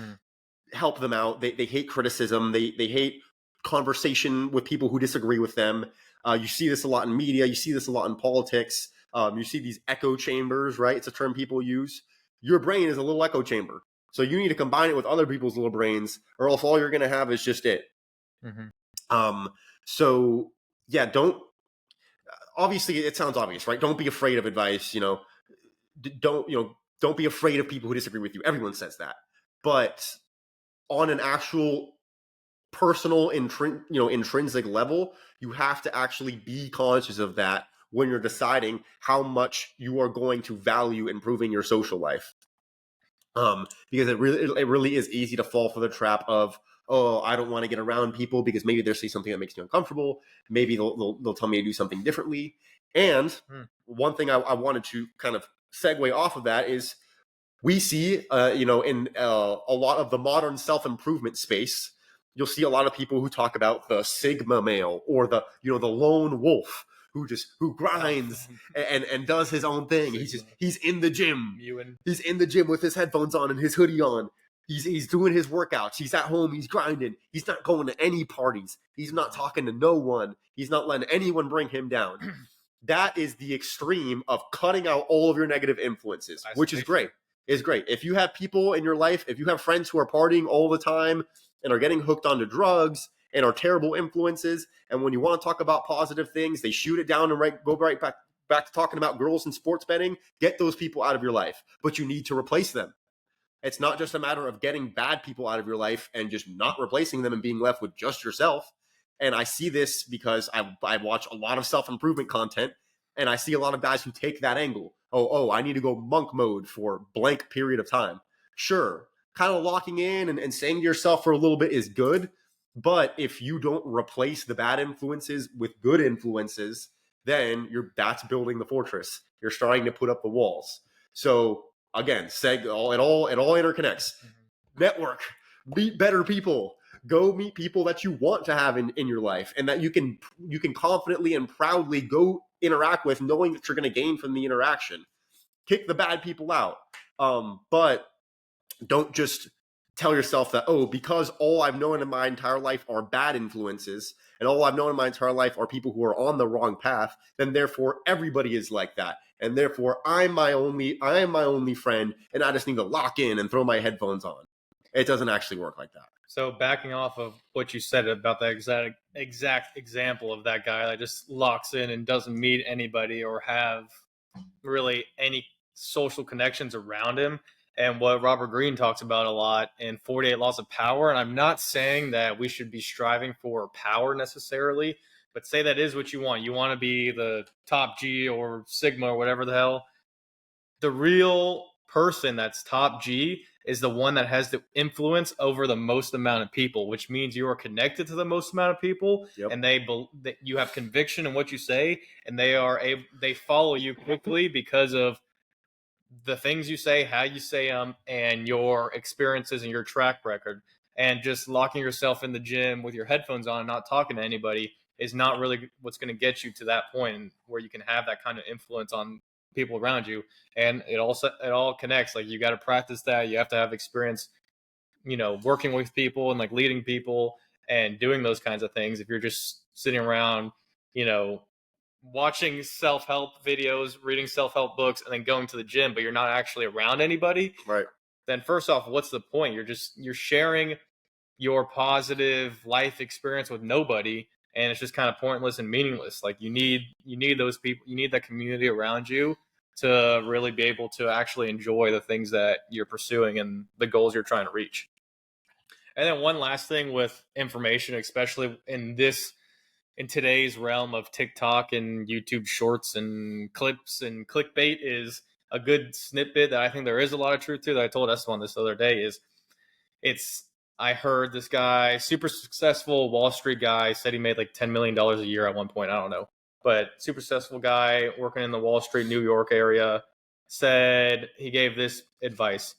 help them out. They hate criticism. They hate conversation with people who disagree with them. You see this a lot in media. You see this a lot in politics. You see these echo chambers, right? It's a term people use. Your brain is a little echo chamber. So you need to combine it with other people's little brains, or else all you're going to have is just it. Mm-hmm. So yeah, obviously it sounds obvious, right? Don't be afraid of advice. Don't be afraid of people who disagree with you. Everyone says that, but on an actual personal intrinsic level, you have to actually be conscious of that when you're deciding how much you are going to value improving your social life. Because it really is easy to fall for the trap of, oh, I don't want to get around people because maybe they'll say something that makes me uncomfortable. Maybe they'll tell me to do something differently. And one thing I wanted to kind of segue off of that is we see, in a lot of the modern self-improvement space, you'll see a lot of people who talk about the Sigma male or the lone wolf who grinds and does his own thing. He's in the gym. He's in the gym with his headphones on and his hoodie on. He's doing his workouts. He's at home. He's grinding. He's not going to any parties. He's not talking to no one. He's not letting anyone bring him down. That is the extreme of cutting out all of your negative influences, which is great. Is great. If you have people in your life, if you have friends who are partying all the time and are getting hooked onto drugs and are terrible influences. And when you want to talk about positive things, they shoot it down and go right back to talking about girls and sports betting. Get those people out of your life, but you need to replace them. It's not just a matter of getting bad people out of your life and just not replacing them and being left with just yourself. And I see this because I watch a lot of self-improvement content, and I see a lot of guys who take that angle. Oh, I need to go monk mode for blank period of time. Sure, kind of locking in and saying to yourself for a little bit is good. But if you don't replace the bad influences with good influences, then that's building the fortress. You're starting to put up the walls. So again, it all interconnects. Network, meet better people, go meet people that you want to have in your life and that you can confidently and proudly go interact with, knowing that you're going to gain from the interaction. Kick the bad people out. But don't just tell yourself that, because all I've known in my entire life are bad influences and all I've known in my entire life are people who are on the wrong path, then therefore everybody is like that. And therefore I am my only friend, and I just need to lock in and throw my headphones on. It doesn't actually work like that. So backing off of what you said about that exact example of that guy that just locks in and doesn't meet anybody or have really any social connections around him, and what Robert Greene talks about a lot in 48 Laws of Power. And I'm not saying that we should be striving for power necessarily, but say that is what you want. You want to be the top G or Sigma or whatever the hell. The real person that's top G is the one that has the influence over the most amount of people, which means you are connected to the most amount of people, Yep. and that you have conviction in what you say, and they follow you quickly because of the things you say, how you say them, and your experiences and your track record. And just locking yourself in the gym with your headphones on and not talking to anybody is not really what's going to get you to that point where you can have that kind of influence on people around you. And it all connects. Like, you got to practice that. You have to have experience, working with people and like leading people and doing those kinds of things. If you're just sitting around, watching self-help videos, reading self-help books, and then going to the gym, but you're not actually around anybody, right? Then first off, what's the point? You're sharing your positive life experience with nobody, and it's just kind of pointless and meaningless. Like, you need those people, you need that community around you to really be able to actually enjoy the things that you're pursuing and the goals you're trying to reach. And then one last thing with information, especially in today's realm of TikTok and YouTube shorts and clips and clickbait, is a good snippet that I think there is a lot of truth to, that I told Esteban this the other day. I heard this guy, super successful Wall Street guy, said he made like $10 million a year at one point. I don't know. But super successful guy working in the Wall Street, New York area, said he gave this advice: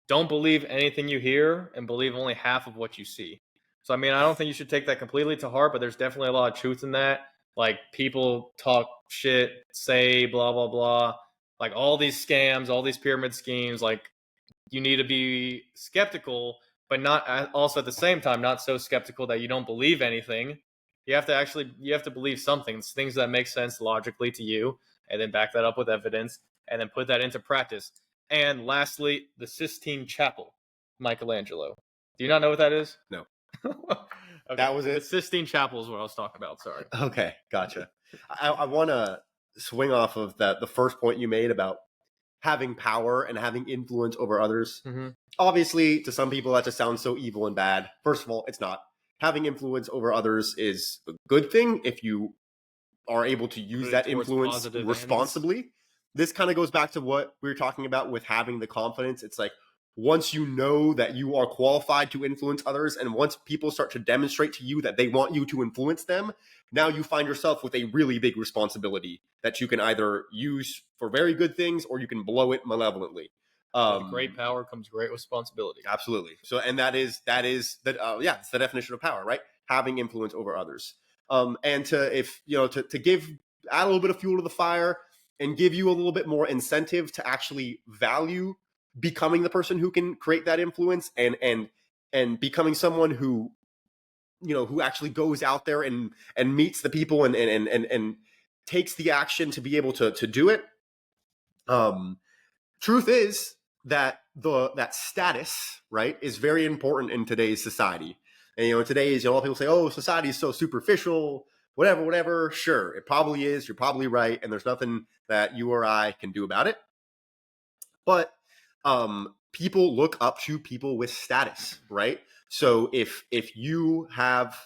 don't believe anything you hear and believe only half of what you see. So, I mean, I don't think you should take that completely to heart, but there's definitely a lot of truth in that. Like, people talk shit, say blah, blah, blah. Like, all these scams, all these pyramid schemes, like, you need to be skeptical, but not also at the same time, not so skeptical that you don't believe anything. You have to believe something. It's things that make sense logically to you, and then back that up with evidence, and then put that into practice. And lastly, the Sistine Chapel, Michelangelo. Do you not know what that is? No. Okay. That was it? The Sistine Chapel is what I was talking about. Sorry. Okay, gotcha. I want to swing off of the first point you made about having power and having influence over others. Mm-hmm. Obviously, to some people, that just sounds so evil and bad. First of all, it's not. Having influence over others is a good thing if you are able to use that influence responsibly. This kind of goes back to what we were talking about with having the confidence. It's like, once you know that you are qualified to influence others, and once people start to demonstrate to you that they want you to influence them, now you find yourself with a really big responsibility that you can either use for very good things or you can blow it malevolently. With great power comes great responsibility. Absolutely. So, and it's the definition of power, right? Having influence over others. And to add a little bit of fuel to the fire and give you a little bit more incentive to actually value becoming the person who can create that influence and becoming someone who actually goes out there and meets the people and takes the action to be able to do it. Truth is that that status, right, is very important in today's society. And, in today's, a lot of people say, oh, society is so superficial, whatever. Sure, it probably is. You're probably right. And there's nothing that you or I can do about it. But people look up to people with status, right? So if you have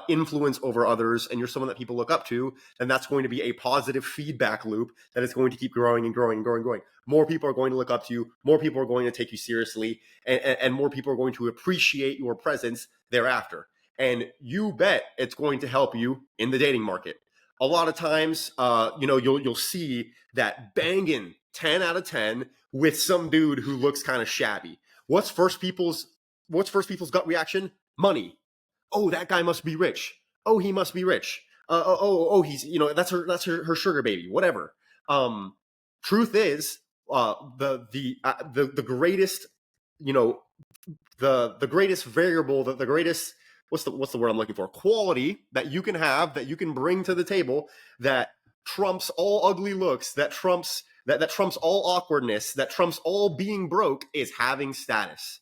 influence over others and you're someone that people look up to, then that's going to be a positive feedback loop that is going to keep growing and growing and growing and growing. More people are going to look up to you. More people are going to take you seriously, and more people are going to appreciate your presence thereafter. And you bet it's going to help you in the dating market. A lot of times, you'll see that banging 10 out of 10 with some dude who looks kind of shabby. What's first people's gut reaction? Money. Oh, that guy must be rich. Oh, he must be rich. He's, that's her sugar baby, whatever. Truth is, the greatest, the greatest variable, the greatest, what's the word I'm looking for? Quality that you can have, that you can bring to the table, that trumps all ugly looks, that trumps all awkwardness, that trumps all being broke, is having status.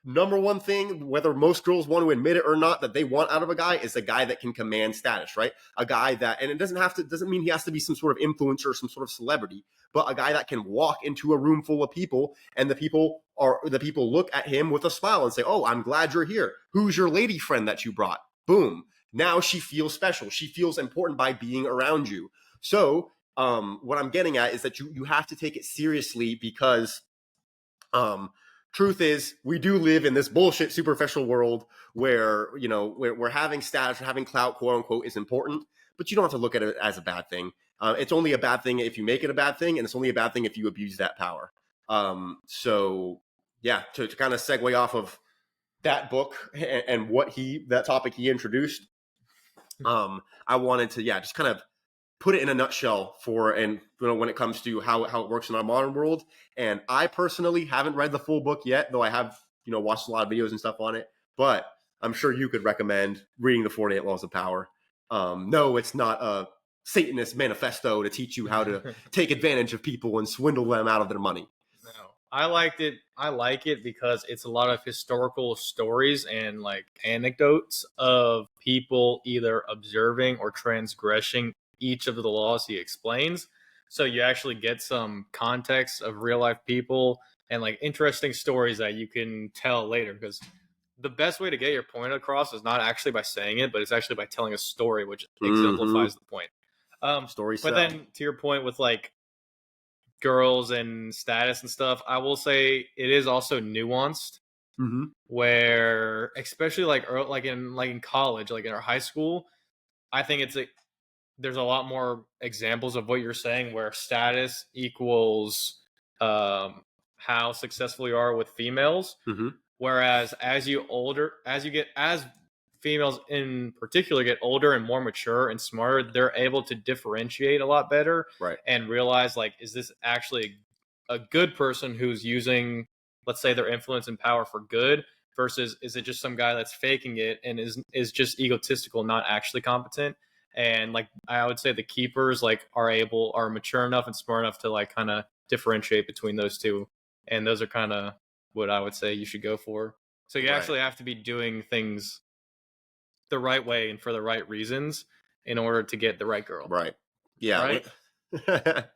Number one thing, whether most girls want to admit it or not, that they want out of a guy is a guy that can command status, right? A guy that, and it doesn't mean he has to be some sort of influencer or some sort of celebrity, but a guy that can walk into a room full of people and the people look at him with a smile and say, oh, I'm glad you're here. Who's your lady friend that you brought? Boom. Now she feels special. She feels important by being around you. So what I'm getting at is that you have to take it seriously, because truth is, we do live in this bullshit superficial world where, where having status or having clout, quote unquote, is important, but you don't have to look at it as a bad thing. It's only a bad thing if you make it a bad thing, and it's only a bad thing if you abuse that power. So yeah, to kind of segue off of that book and that topic he introduced, I wanted to, just kind of put it in a nutshell when it comes to how it works in our modern world. And I personally haven't read the full book yet, though I have, watched a lot of videos and stuff on it, but I'm sure you could recommend reading the 48 Laws of Power. No, it's not a Satanist manifesto to teach you how to take advantage of people and swindle them out of their money. No, I liked it. I like it because it's a lot of historical stories and like anecdotes of people either observing or transgressing each of the laws he explains. So you actually get some context of real life people and like interesting stories that you can tell later, because the best way to get your point across is not actually by saying it, but it's actually by telling a story, which exemplifies the point. But then to your point with like girls and status and stuff, I will say it is also nuanced. Where especially like in college, like in our high school, I think there's a lot more examples of what you're saying, where status equals how successful you are with females. Whereas as females in particular get older and more mature and smarter, they're able to differentiate a lot better, right? And realize, like, is this actually a good person who's using, let's say, their influence and power for good, versus is it just some guy that's faking it and is just egotistical, not actually competent? And like I would say the keepers like are mature enough and smart enough to like kind of differentiate between those two. And those are kind of what I would say you should go for. So you actually have to be doing things the right way and for the right reasons in order to get the right girl. Right. Yeah. Right. There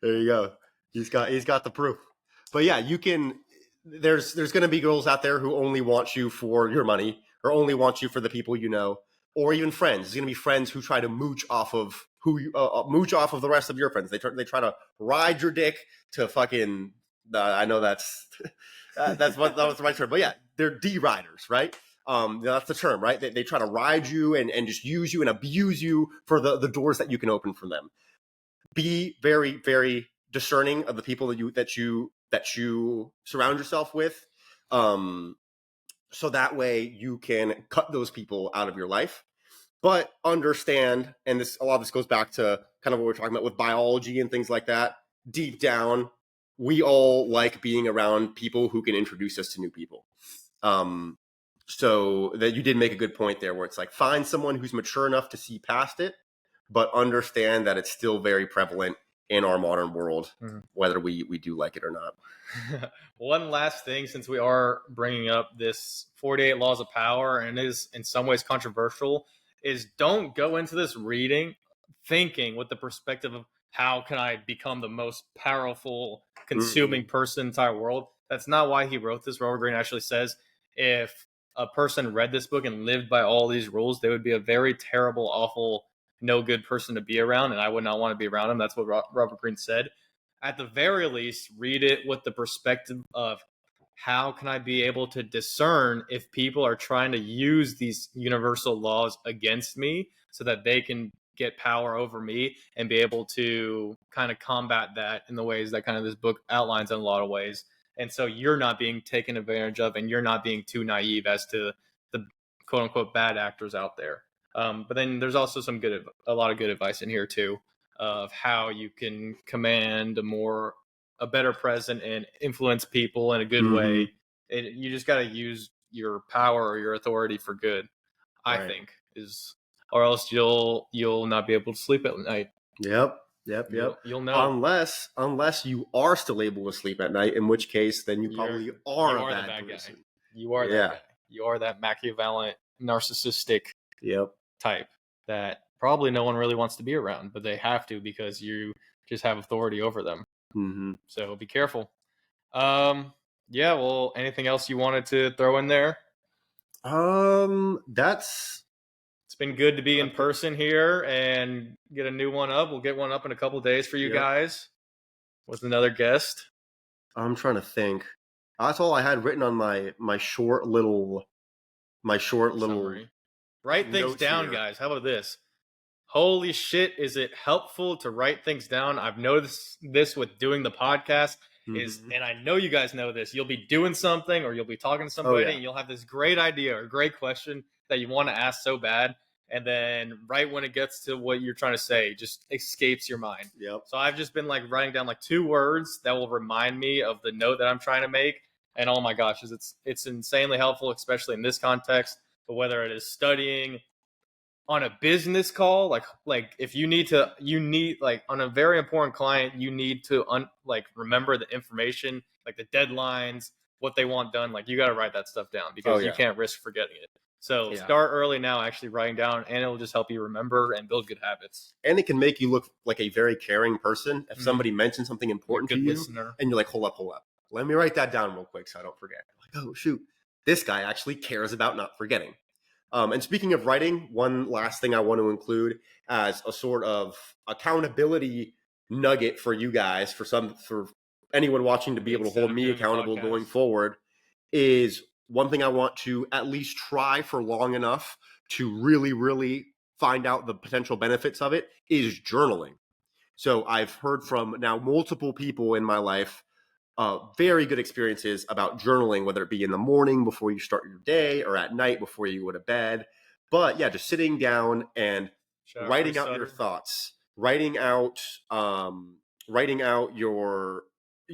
you go. He's got the proof. But yeah, you can. There's going to be girls out there who only want you for your money, or only want you for the people you know, or even friends. There's going to be friends who try to mooch off of the rest of your friends. They try to ride your dick to fucking. I know that's that was the right term, but yeah, they're D-riders, right? That's the term, right? They try to ride you and just use you and abuse you for the doors that you can open for them. Be very, very discerning of the people that you surround yourself with, so that way you can cut those people out of your life. But understand, and a lot of this goes back to kind of what we're talking about with biology and things like that. Deep down, we all like being around people who can introduce us to new people. So that you did make a good point there, where it's like, find someone who's mature enough to see past it, but understand that it's still very prevalent in our modern world, Mhm. whether we do like it or not. One last thing, since we are bringing up this 48 laws of power and it is in some ways controversial, is don't go into this reading thinking with the perspective of how can I become the most powerful consuming person in the entire world. That's not why he wrote this. Robert Greene actually says if a person read this book and lived by all these rules, they would be a very terrible, awful, no good person to be around, and I would not want to be around him. That's what Robert Greene said. At the very least, read it with the perspective of how can I be able to discern if people are trying to use these universal laws against me so that they can get power over me and be able to kind of combat that in the ways that kind of this book outlines in a lot of ways. And so you're not being taken advantage of and you're not being too naive as to the quote unquote bad actors out there. But then there's also a lot of good advice in here too of how you can command a better present and influence people in a good way. You just got to use your power or your authority for good. I think or else you'll not be able to sleep at night. Yep. You'll know unless you are still able to sleep at night, in which case then you probably are a bad person. Guy. You are that guy. You are that Machiavellian, narcissistic type that probably no one really wants to be around, but they have to because you just have authority over them. So be careful. Yeah. Well, anything else you wanted to throw in there? It's been good to be in person here and get a new one up. We'll get one up in a couple of days for you guys with another guest. I'm trying to think. That's all I had written on my short little summary. Write things down, here. Guys. How about this? Holy shit, is it helpful to write things down? I've noticed this with doing the podcast and I know you guys know this. You'll be doing something or you'll be talking to somebody and you'll have this great idea or great question that you want to ask so bad. And then right when it gets to what you're trying to say, it just escapes your mind. So I've just been like writing down like 2 words that will remind me of the note that I'm trying to make. And oh my gosh, it's insanely helpful, especially in this context. But whether it is studying, on a business call, like if you need like on a very important client, you need to remember the information, like the deadlines, what they want done. Like you got to write that stuff down because you can't risk forgetting it. So start early now, actually writing down, and it'll just help you remember and build good habits. And it can make you look like a very caring person if somebody mentions something important to you, listener. And you're like, hold up, let me write that down real quick so I don't forget. Like, oh shoot, this guy actually cares about not forgetting. And speaking of writing, one last thing I want to include as a sort of accountability nugget for you guys, for anyone watching to be able to hold me accountable going forward, is one thing I want to at least try for long enough to really, really find out the potential benefits of it is journaling. So I've heard from now multiple people in my life very good experiences about journaling, whether it be in the morning before you start your day or at night before you go to bed. But yeah, just sitting down and writing out your thoughts, writing out your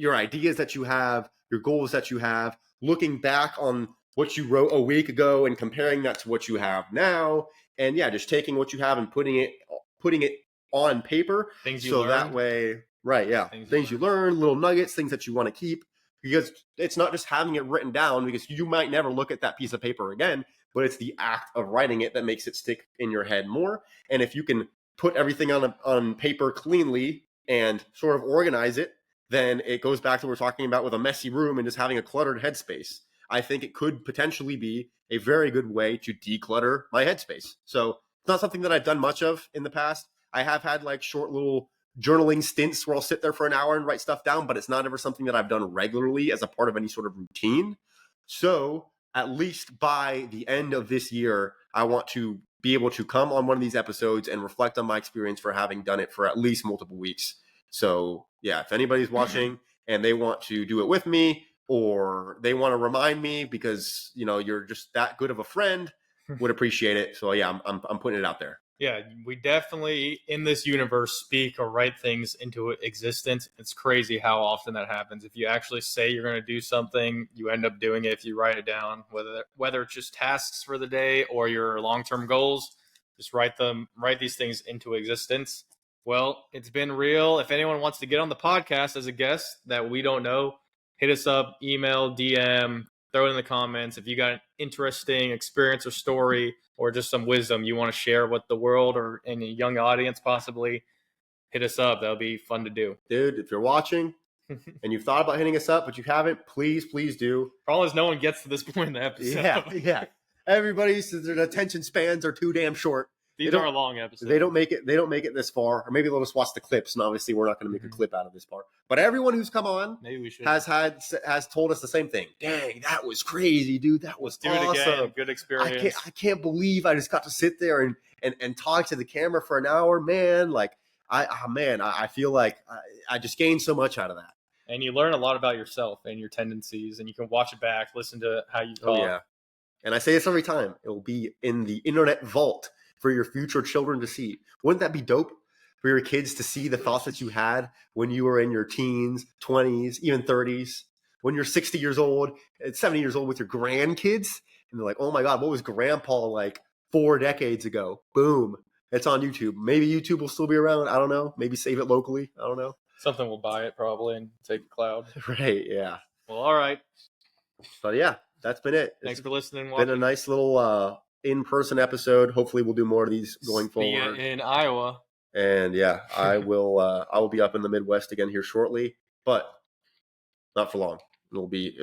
ideas that you have, your goals that you have, looking back on what you wrote a week ago and comparing that to what you have now. And yeah, just taking what you have and putting it on paper. That way, right, yeah. Things you learn, little nuggets, things that you want to keep, because it's not just having it written down, because you might never look at that piece of paper again, but it's the act of writing it that makes it stick in your head more. And if you can put everything on paper cleanly and sort of organize it, then it goes back to what we're talking about with a messy room and just having a cluttered headspace. I think it could potentially be a very good way to declutter my headspace. So it's not something that I've done much of in the past. I have had like short little journaling stints where I'll sit there for an hour and write stuff down, but it's not ever something that I've done regularly as a part of any sort of routine. So at least by the end of this year, I want to be able to come on one of these episodes and reflect on my experience for having done it for at least multiple weeks. So yeah, if anybody's watching and they want to do it with me, or they want to remind me because, you're just that good of a friend, would appreciate it. So yeah, I'm putting it out there. Yeah, we definitely in this universe speak or write things into existence. It's crazy how often that happens. If you actually say you're going to do something, you end up doing it if you write it down, whether it's just tasks for the day or your long-term goals. Just write these things into existence. Well, it's been real. If anyone wants to get on the podcast as a guest that we don't know, hit us up, email, DM, throw it in the comments. If you got an interesting experience or story or just some wisdom you want to share with the world or any young audience possibly, hit us up. That'll be fun to do. Dude, if you're watching and you've thought about hitting us up, but you haven't, please do. Problem is no one gets to this point in the episode. Yeah. Everybody's their attention spans are too damn short. These are long episodes. They don't make it this far, or maybe they'll just watch the clips. And obviously, we're not going to make a clip out of this part. But everyone who's come on, maybe we should, has told us the same thing. Dang, that was crazy, dude. That was awesome. Do it again. Good experience. I can't believe I just got to sit there and talk to the camera for an hour, man. Like, I feel like I just gained so much out of that. And you learn a lot about yourself and your tendencies, and you can watch it back, listen to how you talk. Oh yeah. And I say this every time. It will be in the internet vault for your future children to see. Wouldn't that be dope for your kids to see the thoughts that you had when you were in your teens, 20s, even 30s, when you're 60 years old, 70 years old with your grandkids? And they're like, oh my God, what was grandpa like 4 decades ago? Boom. It's on YouTube. Maybe YouTube will still be around. I don't know. Maybe save it locally. I don't know. Something will buy it probably and take the cloud. Right, yeah. Well, all right. But yeah, that's been it. Thanks for listening. Been a nice little in-person episode. Hopefully we'll do more of these going forward. In Iowa. And yeah, I will be up in the Midwest again here shortly, but not for long. It'll be